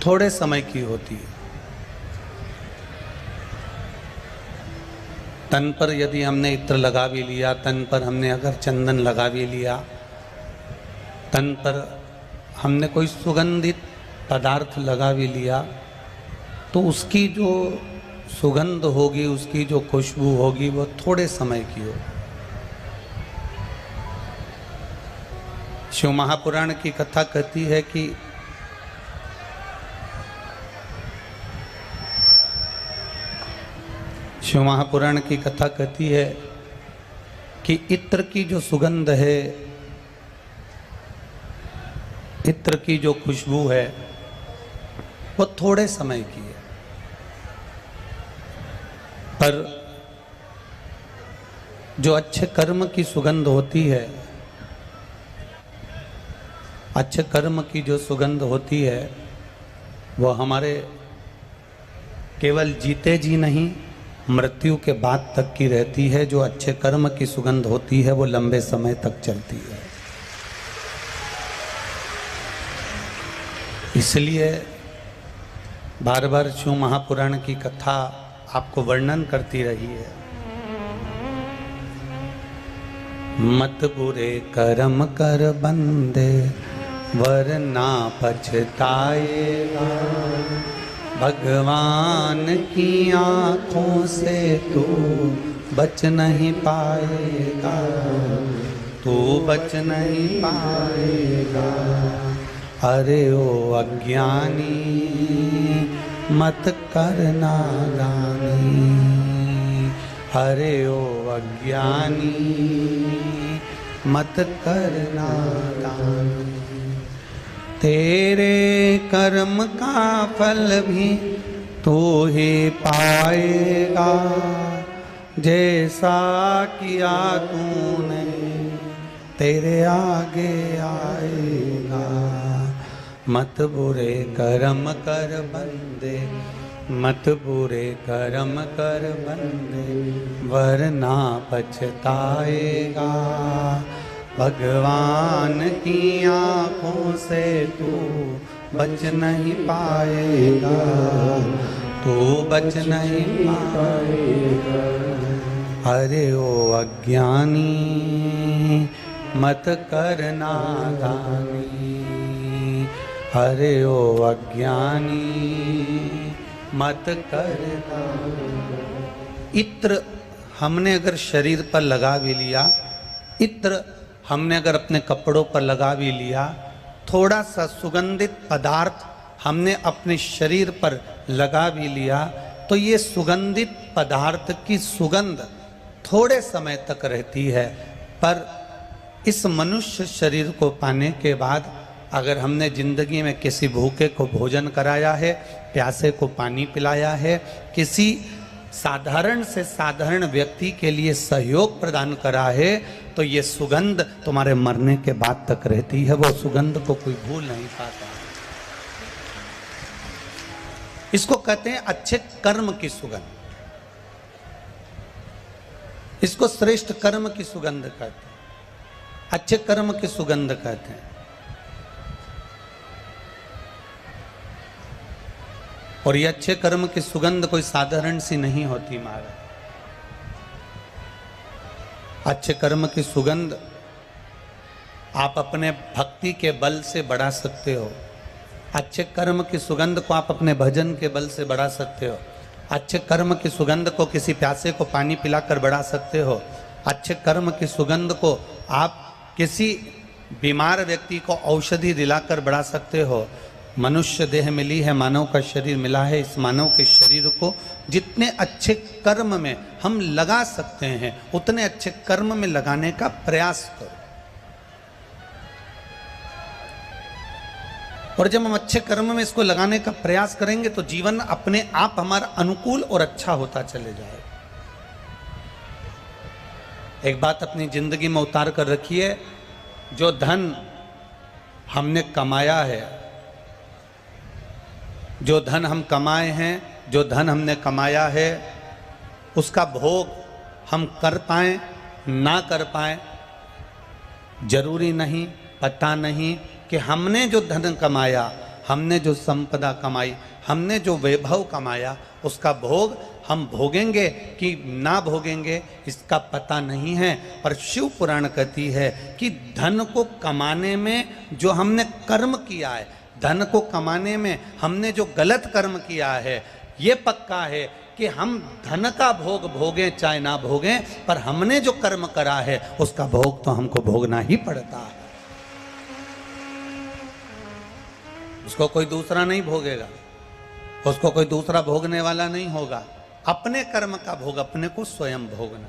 थोड़े समय की होती है। तन पर यदि हमने इत्र लगा भी लिया, तन पर हमने अगर चंदन लगा भी लिया, तन पर हमने कोई सुगंधित पदार्थ लगा भी लिया, तो उसकी जो सुगंध होगी, उसकी जो खुशबू होगी, वो थोड़े समय की होगी। शिव महापुराण की कथा कहती है कि शिव महापुराण की कथा कहती है कि इत्र की जो सुगंध है, इत्र की जो खुशबू है, वो थोड़े समय की है, पर जो अच्छे कर्म की सुगंध होती है, अच्छे कर्म की जो सुगंध होती है, वो हमारे केवल जीते जी नहीं, मृत्यु के बाद तक की रहती है। जो अच्छे कर्म की सुगंध होती है वो लंबे समय तक चलती है। इसलिए बार बार शिव महापुराण की कथा आपको वर्णन करती रही है। मत बुरे कर्म कर बंदे वरना पछताएगा, भगवान की आँखों से तू बच नहीं पाएगा, तू बच नहीं पाएगा। अरे ओ अज्ञानी मत करना दानी, अरे ओ अज्ञानी मत करना दानी। तेरे कर्म का फल भी तू ही पाएगा, जैसा किया तूने तेरे आगे आएगा। मत बुरे कर्म कर बंदे, मत बुरे कर्म कर बंदे, वरना पछताएगा, भगवान की आँखों से तू बच नहीं पाएगा, तू बच नहीं पाएगा। अरे ओ अज्ञानी मत करना दानी, अरे ओ अज्ञानी मत करना। इत्र हमने अगर शरीर पर लगा भी लिया, इत्र हमने अगर अपने कपड़ों पर लगा भी लिया, थोड़ा सा सुगंधित पदार्थ हमने अपने शरीर पर लगा भी लिया, तो ये सुगंधित पदार्थ की सुगंध थोड़े समय तक रहती है। पर इस मनुष्य शरीर को पाने के बाद अगर हमने जिंदगी में किसी भूखे को भोजन कराया है, प्यासे को पानी पिलाया है, किसी साधारण से साधारण व्यक्ति के लिए सहयोग प्रदान करा है, तो ये सुगंध तुम्हारे मरने के बाद तक रहती है। वो सुगंध को कोई भूल नहीं पाता। इसको कहते हैं अच्छे कर्म की सुगंध, इसको श्रेष्ठ कर्म की सुगंध कहते हैं, अच्छे कर्म की सुगंध कहते हैं। और ये अच्छे कर्म की सुगंध कोई साधारण सी नहीं होती महाराज। अच्छे कर्म की सुगंध आप अपने भक्ति के बल से बढ़ा सकते हो। अच्छे कर्म की सुगंध को आप अपने भजन के बल से बढ़ा सकते हो। अच्छे कर्म की सुगंध को किसी प्यासे को पानी पिलाकर बढ़ा सकते हो। अच्छे कर्म की सुगंध को आप किसी बीमार व्यक्ति को औषधि दिलाकर बढ़ा सकते हो। मनुष्य देह मिली है, मानव का शरीर मिला है। इस मानव के शरीर को जितने अच्छे कर्म में हम लगा सकते हैं उतने अच्छे कर्म में लगाने का प्रयास करो। और जब हम अच्छे कर्म में इसको लगाने का प्रयास करेंगे तो जीवन अपने आप हमारा अनुकूल और अच्छा होता चले जाएगा। एक बात अपनी जिंदगी में उतार कर रखिए, जो धन हमने कमाया है, जो धन हम कमाए हैं, जो धन हमने कमाया है, उसका भोग हम कर पाएं ना कर पाएं जरूरी नहीं। पता नहीं कि हमने जो धन कमाया, हमने जो संपदा कमाई, हमने जो वैभव कमाया, उसका भोग हम भोगेंगे कि ना भोगेंगे इसका पता नहीं है। पर शिव पुराण कहती है कि धन को कमाने में जो हमने कर्म किया है, धन को कमाने में हमने जो गलत कर्म किया है, ये पक्का है कि हम धन का भोग भोगें चाहे ना भोगें, पर हमने जो कर्म करा है उसका भोग तो हमको भोगना ही पड़ता है। उसको कोई दूसरा नहीं भोगेगा, उसको कोई दूसरा भोगने वाला नहीं होगा। अपने कर्म का भोग अपने को स्वयं भोगना।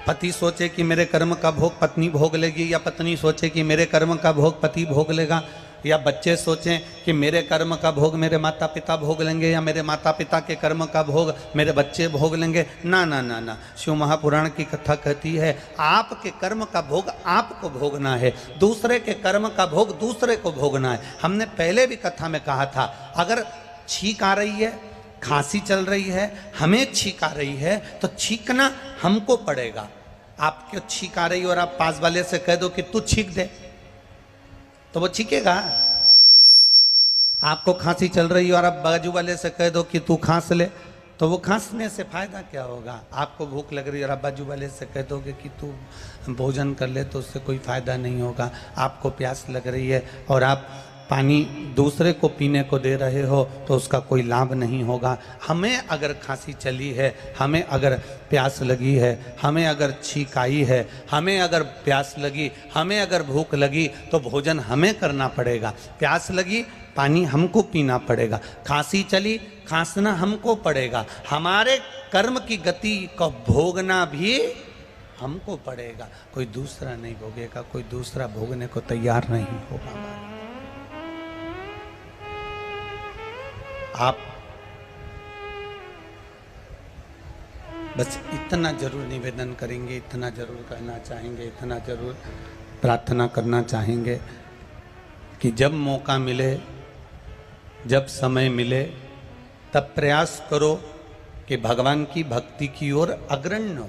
पति सोचे कि मेरे कर्म का भोग पत्नी भोग लेगी, या पत्नी सोचे कि मेरे कर्म का भोग पति भोग लेगा, या बच्चे सोचें कि मेरे कर्म का भोग मेरे माता पिता भोग लेंगे, या मेरे माता पिता के कर्म का भोग मेरे बच्चे भोग लेंगे। ना ना ना ना, शिव महापुराण की कथा कहती है आपके कर्म का भोग आपको भोगना है, दूसरे के कर्म का भोग दूसरे को भोगना है। हमने पहले भी कथा में कहा था, अगर छींक आ रही है, खांसी चल रही है, हमें छींक आ रही है, तो छींकना हमको पड़ेगा। आपको छींक आ रही और आप पास वाले से कह दो कि तू छींक दे, तो वो छींकेगा। आपको खांसी चल रही और आप बाजू वाले से कह दो कि तू खांस ले, तो वो खांसने से फायदा क्या होगा। आपको भूख लग रही है और आप बाजू वाले से कह दोगे कि तू भोजन कर ले, तो उससे कोई फायदा नहीं होगा। आपको प्यास लग रही है और आप पानी दूसरे को पीने को दे रहे हो, तो उसका कोई लाभ नहीं होगा। हमें अगर खांसी चली है, हमें अगर प्यास लगी है, हमें अगर छींक आई है, हमें अगर प्यास लगी, हमें अगर भूख लगी, तो भोजन हमें करना पड़ेगा। प्यास लगी, पानी हमको पीना पड़ेगा। खांसी चली, खांसना हमको पड़ेगा। हमारे कर्म की गति को भोगना भी हमको पड़ेगा। कोई दूसरा नहीं भोगेगा, कोई दूसरा भोगने को तैयार नहीं होगा। आप बस इतना जरूर निवेदन करेंगे, इतना जरूर कहना चाहेंगे, इतना जरूर प्रार्थना करना चाहेंगे कि जब मौका मिले, जब समय मिले, तब प्रयास करो कि भगवान की भक्ति की ओर अग्रणी हो।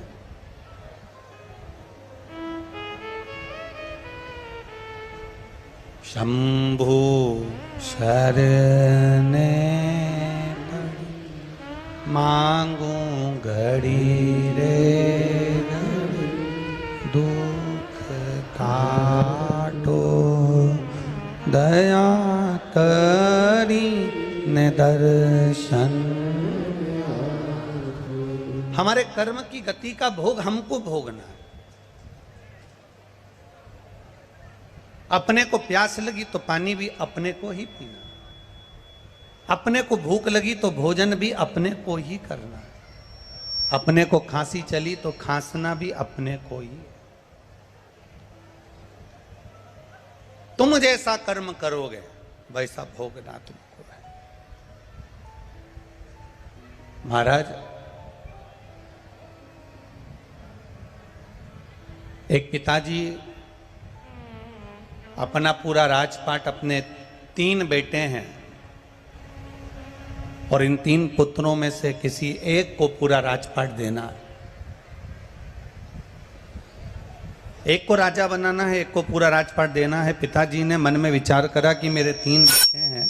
शंभु शरणे मांगू घड़ी रे घड़ी, दुख काटो दया करी ने दर्शन। हमारे कर्म की गति का भोग हमको भोगना है। अपने को प्यास लगी तो पानी भी अपने को ही पीना, अपने को भूख लगी तो भोजन भी अपने को ही करना, अपने को खांसी चली तो खांसना भी अपने को ही। तुम जैसा कर्म करोगे वैसा भोगना तुमको है। महाराज, एक पिताजी अपना पूरा राजपाट, अपने 3 बेटे हैं और इन 3 पुत्रों में से किसी एक को पूरा राजपाट देना है। एक को राजा बनाना है, एक को पूरा राजपाट देना है। पिताजी ने मन में विचार करा कि मेरे 3 बेटे हैं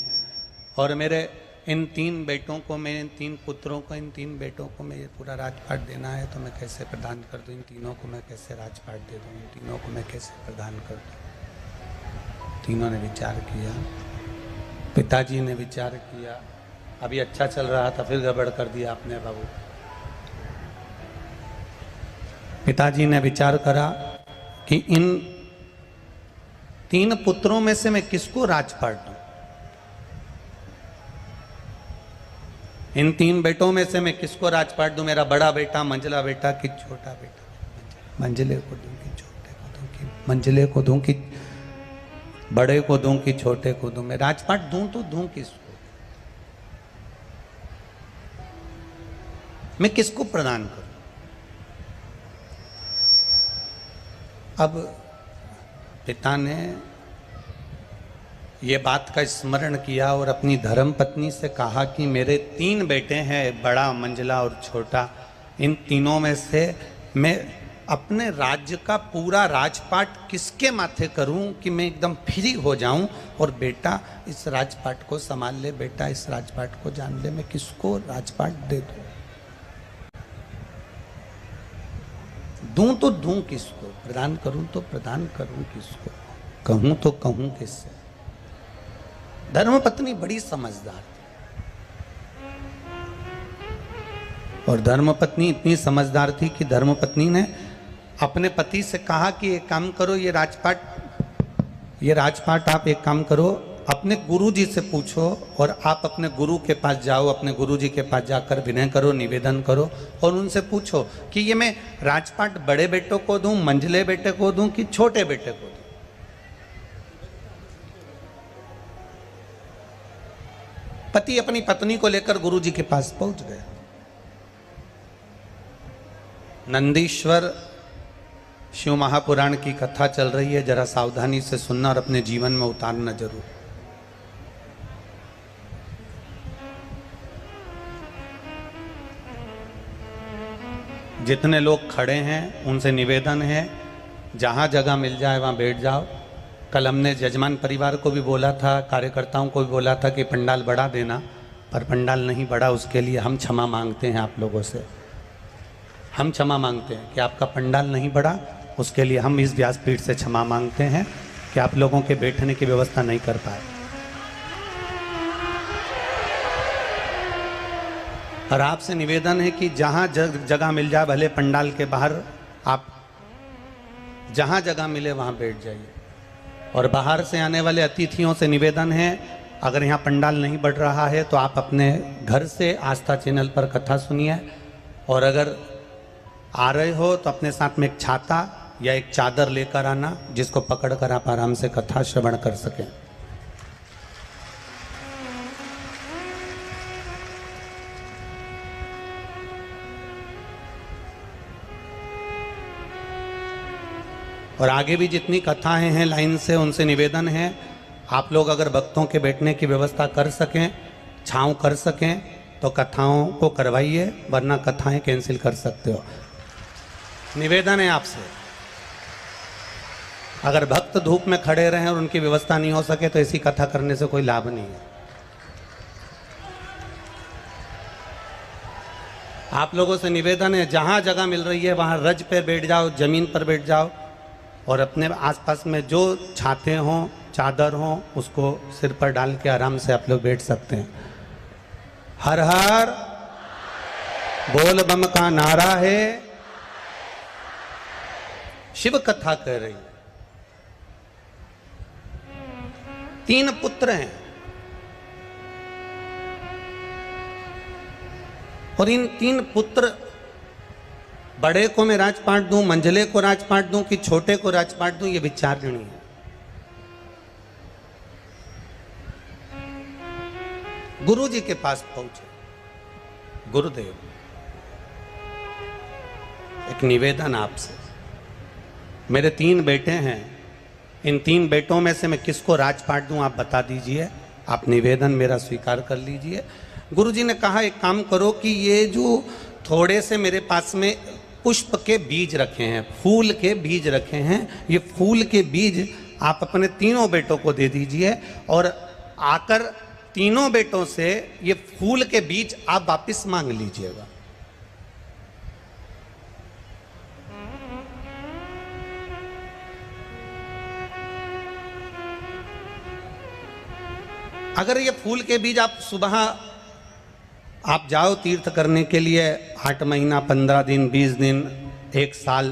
और मेरे इन 3 बेटों को, मैं इन 3 पुत्रों को, इन 3 बेटों को मैं ये पूरा राजपाट देना है, तो मैं कैसे प्रदान कर दूं? इन तीनों को मैं कैसे राजपाट दे दूं? इन तीनों को मैं कैसे प्रदान कर दूं? तीनों ने विचार किया, पिताजी ने विचार किया। अभी अच्छा चल रहा था, फिर गड़बड़ कर दिया आपने बाबू। पिताजी ने विचार करा कि इन 3 पुत्रों में से मैं किसको राजपाट दूं? इन 3 बेटों में से मैं किसको राजपाट दूं? मेरा बड़ा बेटा, मंझला बेटा कि छोटा बेटा? मंझले को दूं कि छोटे को दूं? कि मंझले को दूं कि बड़े को दूं कि छोटे को दूं? मैं राजपाट दूं तो दूं किसको? मैं किसको प्रदान करूं? अब पिता ने ये बात का स्मरण किया और अपनी धर्म पत्नी से कहा कि मेरे 3 बेटे हैं, बड़ा, मंझला और छोटा। इन तीनों में से मैं अपने राज्य का पूरा राजपाट किसके माथे करूं कि मैं एकदम फ्री हो जाऊं और बेटा इस राजपाट को संभाल ले, बेटा इस राजपाट को जान ले। मैं किसको राजपाट दे दूं? दूं तो दूं किसको? प्रदान करूं तो प्रदान करूं किसको? कहूं तो कहूं किससे? धर्मपत्नी बड़ी समझदार थी और धर्मपत्नी इतनी समझदार थी कि धर्मपत्नी ने अपने पति से कहा कि एक काम करो, ये राजपाट आप एक काम करो, अपने गुरुजी से पूछो और आप अपने गुरु के पास जाओ, अपने गुरुजी के पास जाकर विनय करो, निवेदन करो और उनसे पूछो कि ये मैं राजपाट बड़े बेटों को दूं, मंझले बेटे को दूं कि छोटे बेटे को दूं? पति अपनी पत्नी को लेकर गुरुजी के पास पहुंच गए। नंदीश्वर शिव महापुराण की कथा चल रही है, जरा सावधानी से सुनना और अपने जीवन में उतारना जरूर। जितने लोग खड़े हैं उनसे निवेदन है, जहां जगह मिल जाए वहां बैठ जाओ। कल हमने यजमान परिवार को भी बोला था, कार्यकर्ताओं को भी बोला था कि पंडाल बढ़ा देना, पर पंडाल नहीं बढ़ा। उसके लिए हम क्षमा मांगते हैं आप लोगों से। हम क्षमा मांगते हैं कि आपका पंडाल नहीं बढ़ा, उसके लिए हम इस व्यासपीठ से क्षमा मांगते हैं कि आप लोगों के बैठने की व्यवस्था नहीं कर पाए। और आपसे निवेदन है कि जहां जगह मिल जाए, भले पंडाल के बाहर, आप जहां जगह मिले वहां बैठ जाइए। और बाहर से आने वाले अतिथियों से निवेदन है, अगर यहाँ पंडाल नहीं बढ़ रहा है तो आप अपने घर से आस्था चैनल पर कथा सुनिए, और अगर आ रहे हो तो अपने साथ में एक छाता या एक चादर लेकर आना, जिसको पकड़कर आप आराम से कथा श्रवण कर सकें। और आगे भी जितनी कथाएं हैं लाइन से, उनसे निवेदन है आप लोग अगर भक्तों के बैठने की व्यवस्था कर सकें, छांव कर सकें तो कथाओं को करवाइए, वरना कथाएं कैंसिल कर सकते हो। निवेदन है आपसे। अगर भक्त धूप में खड़े रहें और उनकी व्यवस्था नहीं हो सके तो ऐसी कथा करने से कोई लाभ नहीं है। आप लोगों से निवेदन है, जहां जगह मिल रही है वहां रज पे बैठ जाओ, जमीन पर बैठ जाओ, और अपने आसपास में जो छाते हों, चादर हों, उसको सिर पर डाल के आराम से आप लोग बैठ सकते हैं। हर हर बोल बम का नारा है। शिव कथा कह रही है। 3 पुत्र हैं और इन 3 पुत्र, बड़े को मैं राजपाट दूं, मंझले को राजपाट दूं कि छोटे को राजपाट दूं, ये विचारणी है। गुरु जी के पास पहुंचे, गुरुदेव, एक निवेदन आपसे। मेरे 3 बेटे हैं, इन 3 बेटों में से मैं किसको राजपाट दूं आप बता दीजिए। आप निवेदन मेरा स्वीकार कर लीजिए। गुरुजी ने कहा एक काम करो कि ये जो थोड़े से मेरे पास में पुष्प के बीज रखे हैं, फूल के बीज रखे हैं, ये फूल के बीज आप अपने 3 बेटों को दे दीजिए और आकर 3 बेटों से ये फूल के बीज आप वापस मांग लीजिएगा। अगर ये फूल के बीज आप सुबह आप जाओ तीर्थ करने के लिए, 8 महीना, 15 दिन, 20 दिन, 1 साल,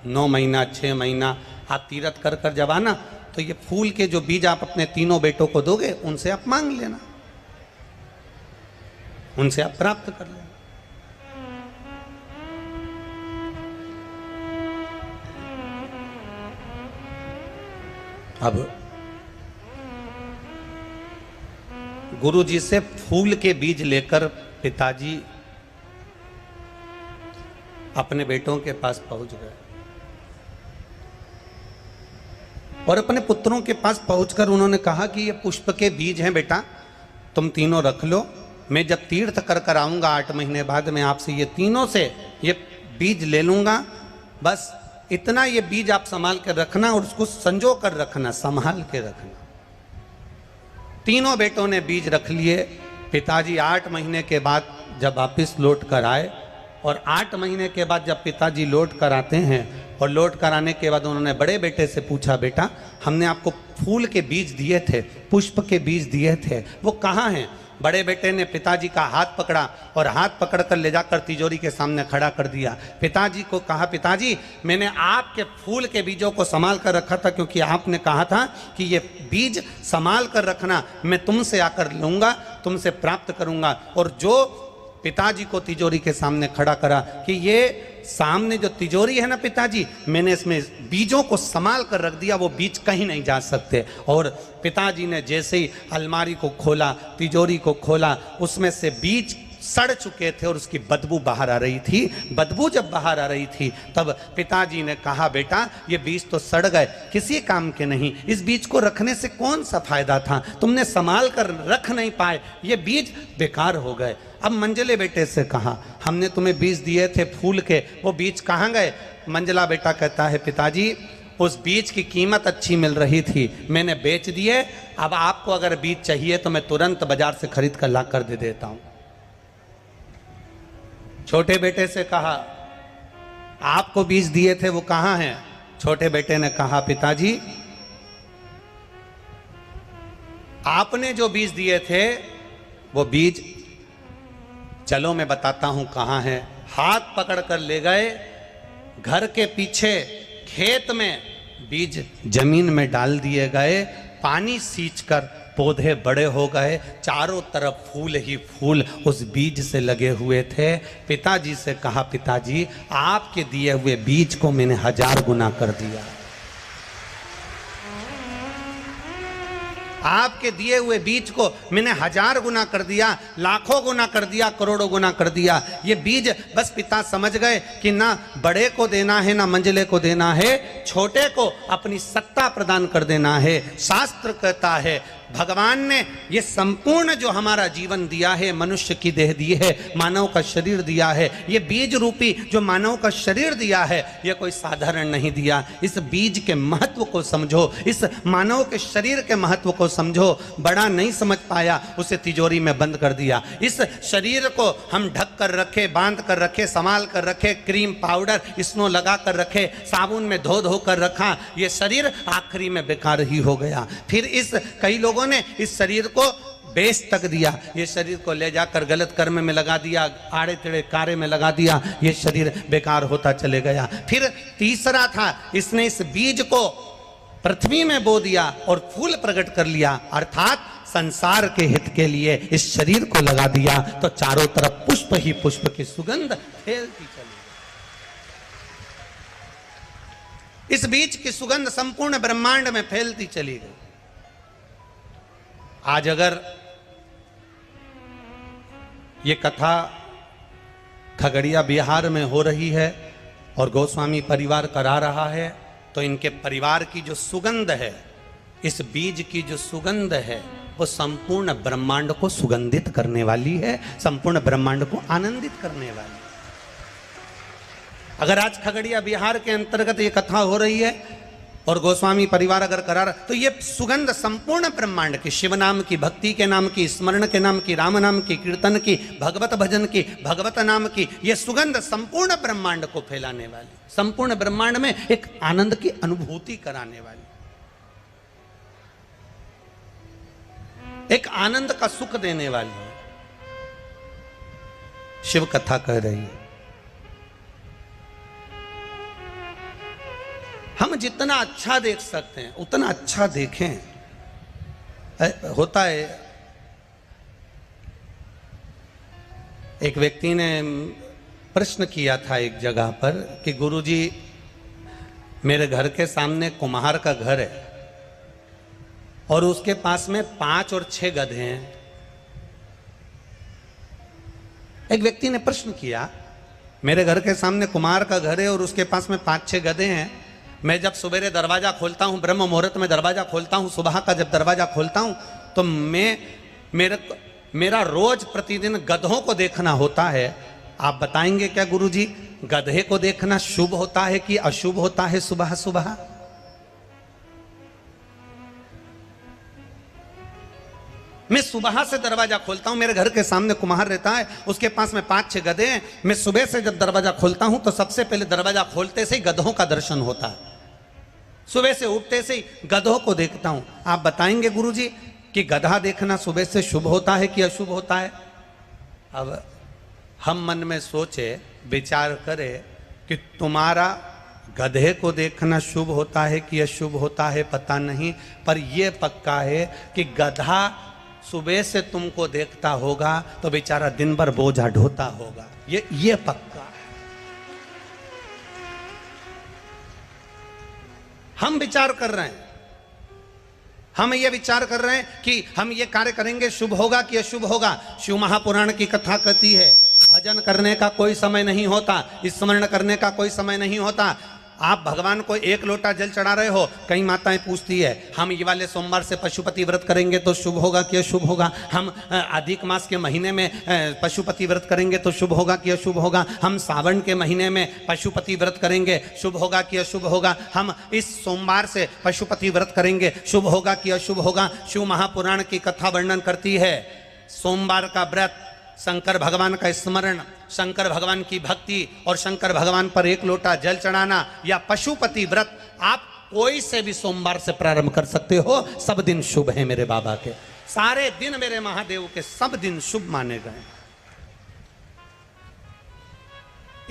9 महीना, 6 महीना आप तीर्थ कर कर जब आना, तो ये फूल के जो बीज आप अपने 3 बेटों को दोगे, उनसे आप मांग लेना, उनसे आप प्राप्त कर लेना। अब गुरुजी से फूल के बीज लेकर पिताजी अपने बेटों के पास पहुंच गए और अपने पुत्रों के पास पहुंचकर उन्होंने कहा कि ये पुष्प के बीज हैं बेटा, तुम तीनों रख लो। मैं जब तीर्थ कर कर आऊंगा 8 महीने बाद, मैं आपसे ये तीनों से ये बीज ले लूंगा। बस इतना ये बीज आप संभाल कर रखना और उसको संजो कर रखना, संभाल के रखना। तीनों बेटों ने बीज रख लिए। पिताजी 8 महीने के बाद जब वापिस लौट कर आए, और 8 महीने के बाद जब पिताजी लौट कर आते हैं और लौट कर आने के बाद उन्होंने बड़े बेटे से पूछा, बेटा हमने आपको फूल के बीज दिए थे, पुष्प के बीज दिए थे, वो कहाँ हैं? बड़े बेटे ने पिताजी का हाथ पकड़ा और हाथ पकड़कर ले जाकर तिजोरी के सामने खड़ा कर दिया। पिताजी को कहा, पिताजी मैंने आपके फूल के बीजों को संभाल कर रखा था, क्योंकि आपने कहा था कि ये बीज संभाल कर रखना, मैं तुमसे आकर लूँगा, तुमसे प्राप्त करूँगा। और जो पिताजी को तिजोरी के सामने खड़ा करा कि ये सामने जो तिजोरी है ना पिताजी, मैंने इसमें बीजों को संभाल कर रख दिया, वो बीज कहीं नहीं जा सकते। और पिताजी ने जैसे ही अलमारी को खोला, तिजोरी को खोला, उसमें से बीज सड़ चुके थे और उसकी बदबू बाहर आ रही थी। बदबू जब बाहर आ रही थी तब पिताजी ने कहा, बेटा ये बीज तो सड़ गए, किसी काम के नहीं, इस बीज को रखने से कौन सा फायदा था, तुमने संभाल कर रख नहीं पाए, ये बीज बेकार हो गए। अब मंझले बेटे से कहा, हमने तुम्हें बीज दिए थे फूल के, वो बीज कहाँ गए? मंझला बेटा कहता है, पिताजी उस बीज की कीमत अच्छी मिल रही थी, मैंने बेच दिए। अब आपको अगर बीज चाहिए तो मैं तुरंत बाजार से खरीद कर ला कर दे देता हूं। छोटे बेटे से कहा, आपको बीज दिए थे वो कहाँ हैं? छोटे बेटे ने कहा, पिताजी आपने जो बीज दिए थे वो बीज, चलो मैं बताता हूं कहाँ है। हाथ पकड़ कर ले गए, घर के पीछे खेत में बीज जमीन में डाल दिए गए, पानी सींचकर पौधे बड़े हो गए, चारों तरफ फूल ही फूल उस बीज से लगे हुए थे। पिताजी से कहा, पिताजी आपके दिए हुए बीज को मैंने 1000 गुना कर दिया, आपके दिए हुए बीज को मैंने 1000 गुना कर दिया, लाखों गुना कर दिया, करोड़ों गुना कर दिया। ये बीज बस पिता समझ गए कि ना बड़े को देना है ना मंझले को देना है, छोटे को अपनी सत्ता प्रदान कर देना है। शास्त्र कहता है भगवान ने ये संपूर्ण जो हमारा जीवन दिया है, मनुष्य की देह दी है, मानव का शरीर दिया है, ये बीज रूपी जो मानव का शरीर दिया है, ये कोई साधारण नहीं दिया। इस बीज के महत्व को समझो, इस मानव के शरीर के महत्व को समझो। बड़ा नहीं समझ पाया, उसे तिजोरी में बंद कर दिया। इस शरीर को हम ढक कर रखे, बांध कर रखे, संभाल कर रखे, क्रीम पाउडर स्नो लगा कर रखे, साबुन में धो धो कर रखा, ये शरीर आखिरी में बेकार ही हो गया। फिर इस कई लोगों ने इस शरीर को बेच तक दिया, ये शरीर को ले जाकर गलत कर्म में लगा दिया, आड़े टेढ़े कार्य में लगा दिया, ये शरीर बेकार होता चले गया। फिर तीसरा था, इसने इस बीज को पृथ्वी में बो दिया और फूल प्रकट कर लिया, अर्थात संसार के हित के लिए इस शरीर को लगा दिया, तो चारों तरफ पुष्प ही पुष्प की सुगंध फैलती चली। इस बीज की सुगंध संपूर्ण ब्रह्मांड में फैलती चली गई। आज अगर ये कथा खगड़िया बिहार में हो रही है और गोस्वामी परिवार करा रहा है, तो इनके परिवार की जो सुगंध है, इस बीज की जो सुगंध है, वो संपूर्ण ब्रह्मांड को सुगंधित करने वाली है, संपूर्ण ब्रह्मांड को आनंदित करने वाली है। अगर आज खगड़िया बिहार के अंतर्गत ये कथा हो रही है और गोस्वामी परिवार अगर करा रहा, तो ये सुगंध संपूर्ण ब्रह्मांड की, शिव नाम की, भक्ति के नाम की, स्मरण के नाम की, राम नाम की, कीर्तन की, भगवत भजन की, भगवत नाम की, ये सुगंध संपूर्ण ब्रह्मांड को फैलाने वाली, संपूर्ण ब्रह्मांड में एक आनंद की अनुभूति कराने वाली, एक आनंद का सुख देने वाली है। शिव कथा कह रही है। हम जितना अच्छा देख सकते हैं उतना अच्छा देखें। होता है, एक व्यक्ति ने प्रश्न किया था एक जगह पर कि गुरुजी, मेरे घर के सामने कुम्हार का घर है और उसके पास में 5 और 6 गधे हैं। एक व्यक्ति ने प्रश्न किया, मेरे घर के सामने कुम्हार का घर है और उसके पास में 5-6 गधे हैं, मैं जब सवेरे दरवाजा खोलता हूं, ब्रह्म मुहूर्त में दरवाजा खोलता हूं, सुबह का जब दरवाजा खोलता हूं, तो मेरा रोज प्रतिदिन गधों को देखना होता है। आप बताएंगे क्या गुरुजी, गधे को देखना शुभ होता है कि अशुभ होता है सुबह सुबह? मैं सुबह से दरवाजा खोलता हूं, मेरे घर के सामने कुम्हार रहता है, उसके पास में 5-6 गधे हैं। मैं सुबह से जब दरवाजा खोलता हूं तो सबसे पहले दरवाजा खोलते से ही गधों का दर्शन होता है। सुबह से उठते से ही गधों को देखता हूं। आप बताएंगे गुरुजी कि गधा देखना सुबह से शुभ होता है कि अशुभ होता है? अब हम मन में सोचे, विचार करें कि तुम्हारा गधे को देखना शुभ होता है कि अशुभ होता है पता नहीं, पर यह पक्का है कि गधा सुबह से तुमको देखता होगा तो बेचारा दिन भर बोझा ढोता होगा। ये पक्का है। हम विचार कर रहे हैं, हम ये विचार कर रहे हैं कि हम ये कार्य करेंगे, शुभ होगा कि अशुभ होगा। शिव महापुराण की कथा कहती है, भजन करने का कोई समय नहीं होता, स्मरण करने का कोई समय नहीं होता। आप भगवान को 1 लोटा जल चढ़ा रहे हो, कई माताएं पूछती है, हम ये वाले सोमवार से पशुपति व्रत करेंगे तो शुभ होगा कि अशुभ होगा? हम अधिक मास के महीने में पशुपति व्रत करेंगे तो शुभ होगा कि अशुभ होगा? हम सावन के महीने में पशुपति व्रत करेंगे, शुभ होगा कि अशुभ होगा? हम इस सोमवार से पशुपति व्रत करेंगे, शुभ होगा कि अशुभ होगा? शिव महापुराण की कथा वर्णन करती है, सोमवार का व्रत, शंकर भगवान का स्मरण, शंकर भगवान की भक्ति और शंकर भगवान पर 1 लोटा जल चढ़ाना या पशुपति व्रत, आप कोई से भी सोमवार से प्रारंभ कर सकते हो। सब दिन शुभ है मेरे बाबा के, सारे दिन मेरे महादेव के सब दिन शुभ माने गए।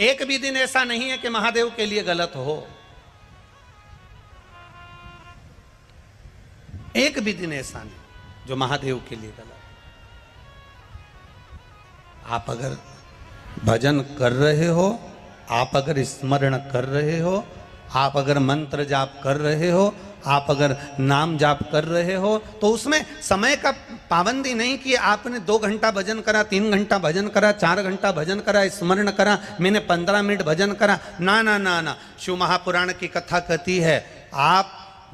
एक भी दिन ऐसा नहीं है कि महादेव के लिए गलत हो, एक भी दिन ऐसा नहीं जो महादेव के लिए गलत। आप अगर भजन कर रहे हो, आप अगर स्मरण कर रहे हो, आप अगर मंत्र जाप कर रहे हो, आप अगर नाम जाप कर रहे हो, तो उसमें समय का पाबंदी नहीं कि आपने 2 घंटा भजन करा, 3 घंटा भजन करा, 4 घंटा भजन करा, स्मरण करा, मैंने 15 मिनट भजन करा। ना ना ना ना, शिव महापुराण की कथा कहती है, आप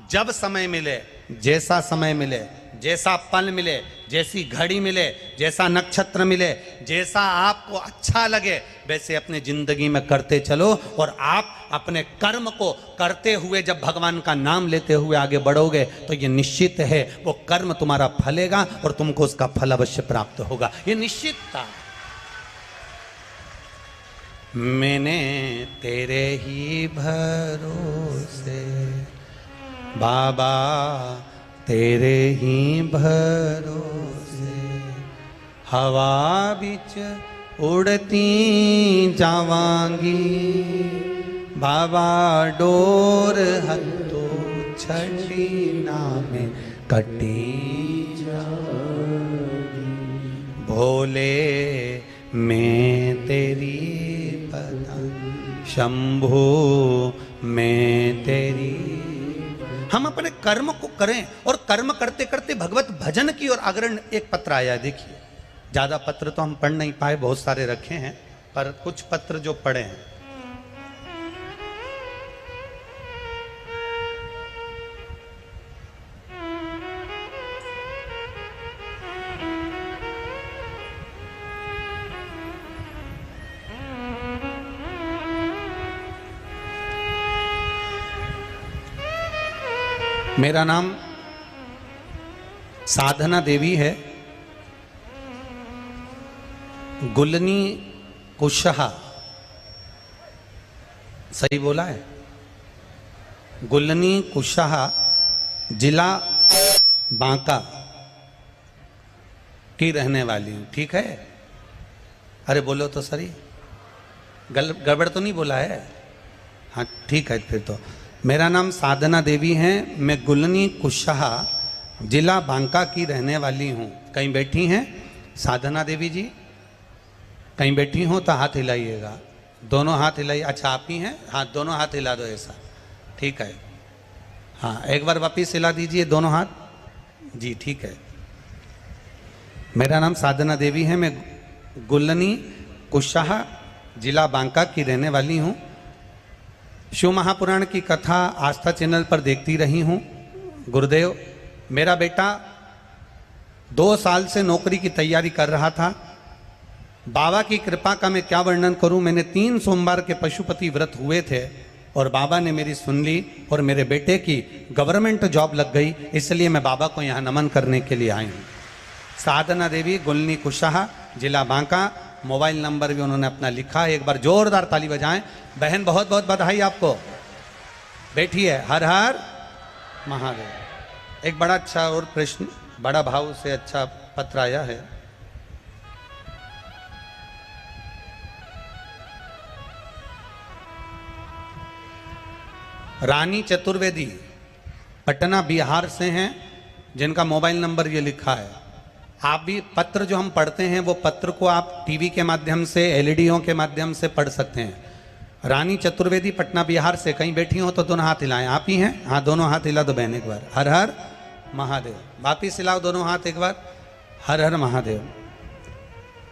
जब समय मिले, जैसा समय मिले, जैसा पल मिले, जैसी घड़ी मिले, जैसा नक्षत्र मिले, जैसा आपको अच्छा लगे, वैसे अपने जिंदगी में करते चलो। और आप अपने कर्म को करते हुए जब भगवान का नाम लेते हुए आगे बढ़ोगे तो ये निश्चित है वो कर्म तुम्हारा फलेगा और तुमको उसका फल अवश्य प्राप्त होगा, ये निश्चित था। मैंने तेरे ही भरोसे बाबा, तेरे ही भरोसे हवा बिच उड़ती जावांगी, बाबा डोर हथो छड़ी नामे कटी जागी, भोले मैं तेरी पतंग, शंभो मैं तेरी। हम अपने कर्म को करें और कर्म करते करते भगवत भजन की ओर अग्रणी। एक पत्र आया है, देखिए, ज़्यादा पत्र तो हम पढ़ नहीं पाए, बहुत सारे रखे हैं, पर कुछ पत्र जो पड़े हैं, मेरा नाम साधना देवी है, गुलनी कुशहा, सही बोला है? गुलनी कुशहा, जिला बांका की रहने वाली हूँ। ठीक है? अरे बोलो तो सही, गड़बड़ तो नहीं बोला है? हाँ ठीक है। फिर तो मेरा नाम साधना देवी है, मैं गुलनी कुशहा, जिला बांका की रहने वाली हूँ। कहीं बैठी हैं साधना देवी जी? कहीं बैठी हो तो हाथ हिलाइएगा, दोनों हाथ हिलाइए। अच्छा आप ही हैं? हाँ दोनों हाथ हिला दो ऐसा, ठीक है। हाँ एक बार वापिस हिला दीजिए दोनों हाथ जी, ठीक है। मेरा नाम साधना देवी है, मैं गुलनी कुशहा, जिला बांका की रहने वाली हूँ। शिव महापुराण की कथा आस्था चैनल पर देखती रही हूँ। गुरुदेव, मेरा बेटा 2 साल से नौकरी की तैयारी कर रहा था। बाबा की कृपा का मैं क्या वर्णन करूं। मैंने 3 सोमवार के पशुपति व्रत हुए थे और बाबा ने मेरी सुन ली और मेरे बेटे की गवर्नमेंट जॉब लग गई। इसलिए मैं बाबा को यहाँ नमन करने के लिए आई हूँ। साधना देवी, गुलनी कुशहा, जिला बांका, मोबाइल नंबर भी उन्होंने अपना लिखा है। एक बार जोरदार ताली बजाएं। बहन बहुत बहुत बधाई आपको। बैठिए। हर हर महादेव। एक बड़ा अच्छा और प्रश्न, बड़ा भाव से अच्छा पत्र आया है। रानी चतुर्वेदी पटना बिहार से हैं, जिनका मोबाइल नंबर ये लिखा है। आप भी पत्र जो हम पढ़ते हैं वो पत्र को आप टीवी के माध्यम से, एलईडीओं के माध्यम से पढ़ सकते हैं। रानी चतुर्वेदी पटना बिहार से, कहीं बैठी हो तो दोनों हाथ हिलाएं। आप ही हैं? हाँ दोनों हाथ हिला दो बहन एक बार। हर हर महादेव। वापिस हिलाओ दोनों हाथ एक बार। हर हर महादेव।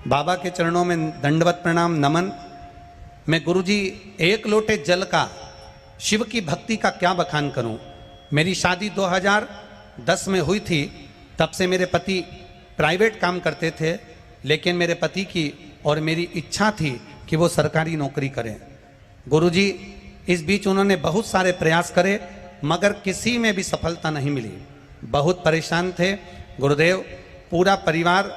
बाबा के चरणों में दंडवत प्रणाम नमन। मैं गुरुजी 1 लोटे जल का शिव की भक्ति का क्या बखान करूं। मेरी शादी 2010 में हुई थी। तब से मेरे पति प्राइवेट काम करते थे, लेकिन मेरे पति की और मेरी इच्छा थी कि वो सरकारी नौकरी करें। गुरुजी इस बीच उन्होंने बहुत सारे प्रयास करे, मगर किसी में भी सफलता नहीं मिली। बहुत परेशान थे गुरुदेव, पूरा परिवार।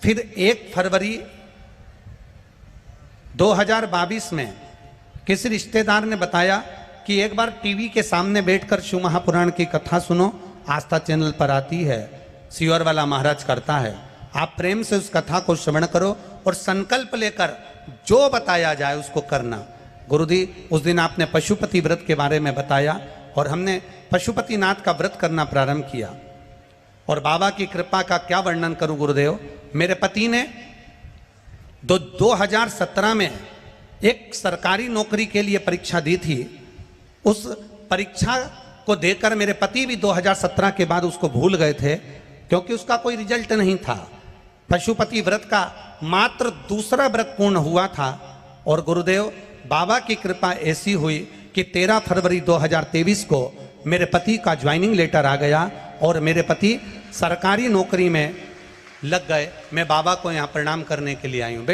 फिर 1 फरवरी 2022 में किसी रिश्तेदार ने बताया कि एक बार टीवी के सामने बैठकर शिव महापुराण की कथा सुनो, आस्था चैनल पर आती है, सियोर वाला महाराज करता है। आप प्रेम से उस कथा को श्रवण करो और संकल्प लेकर जो बताया जाए उसको करना। गुरुजी उस दिन आपने पशुपति व्रत के बारे में बताया और हमने पशुपतिनाथ का व्रत करना प्रारंभ किया। और बाबा की कृपा का क्या वर्णन करूं गुरुदेव। मेरे पति ने 2017 में एक सरकारी नौकरी के लिए परीक्षा दी थी। उस परीक्षा को देकर मेरे पति भी 2017 के बाद उसको भूल गए थे, क्योंकि उसका कोई रिजल्ट नहीं था। पशुपति व्रत का मात्र दूसरा व्रत पूर्ण हुआ था और गुरुदेव बाबा की कृपा ऐसी हुई कि 13 फरवरी 2023 को मेरे पति का ज्वाइनिंग लेटर आ गया और मेरे पति सरकारी नौकरी में लग गए। मैं बाबा को यहाँ प्रणाम करने के लिए आई हूँ।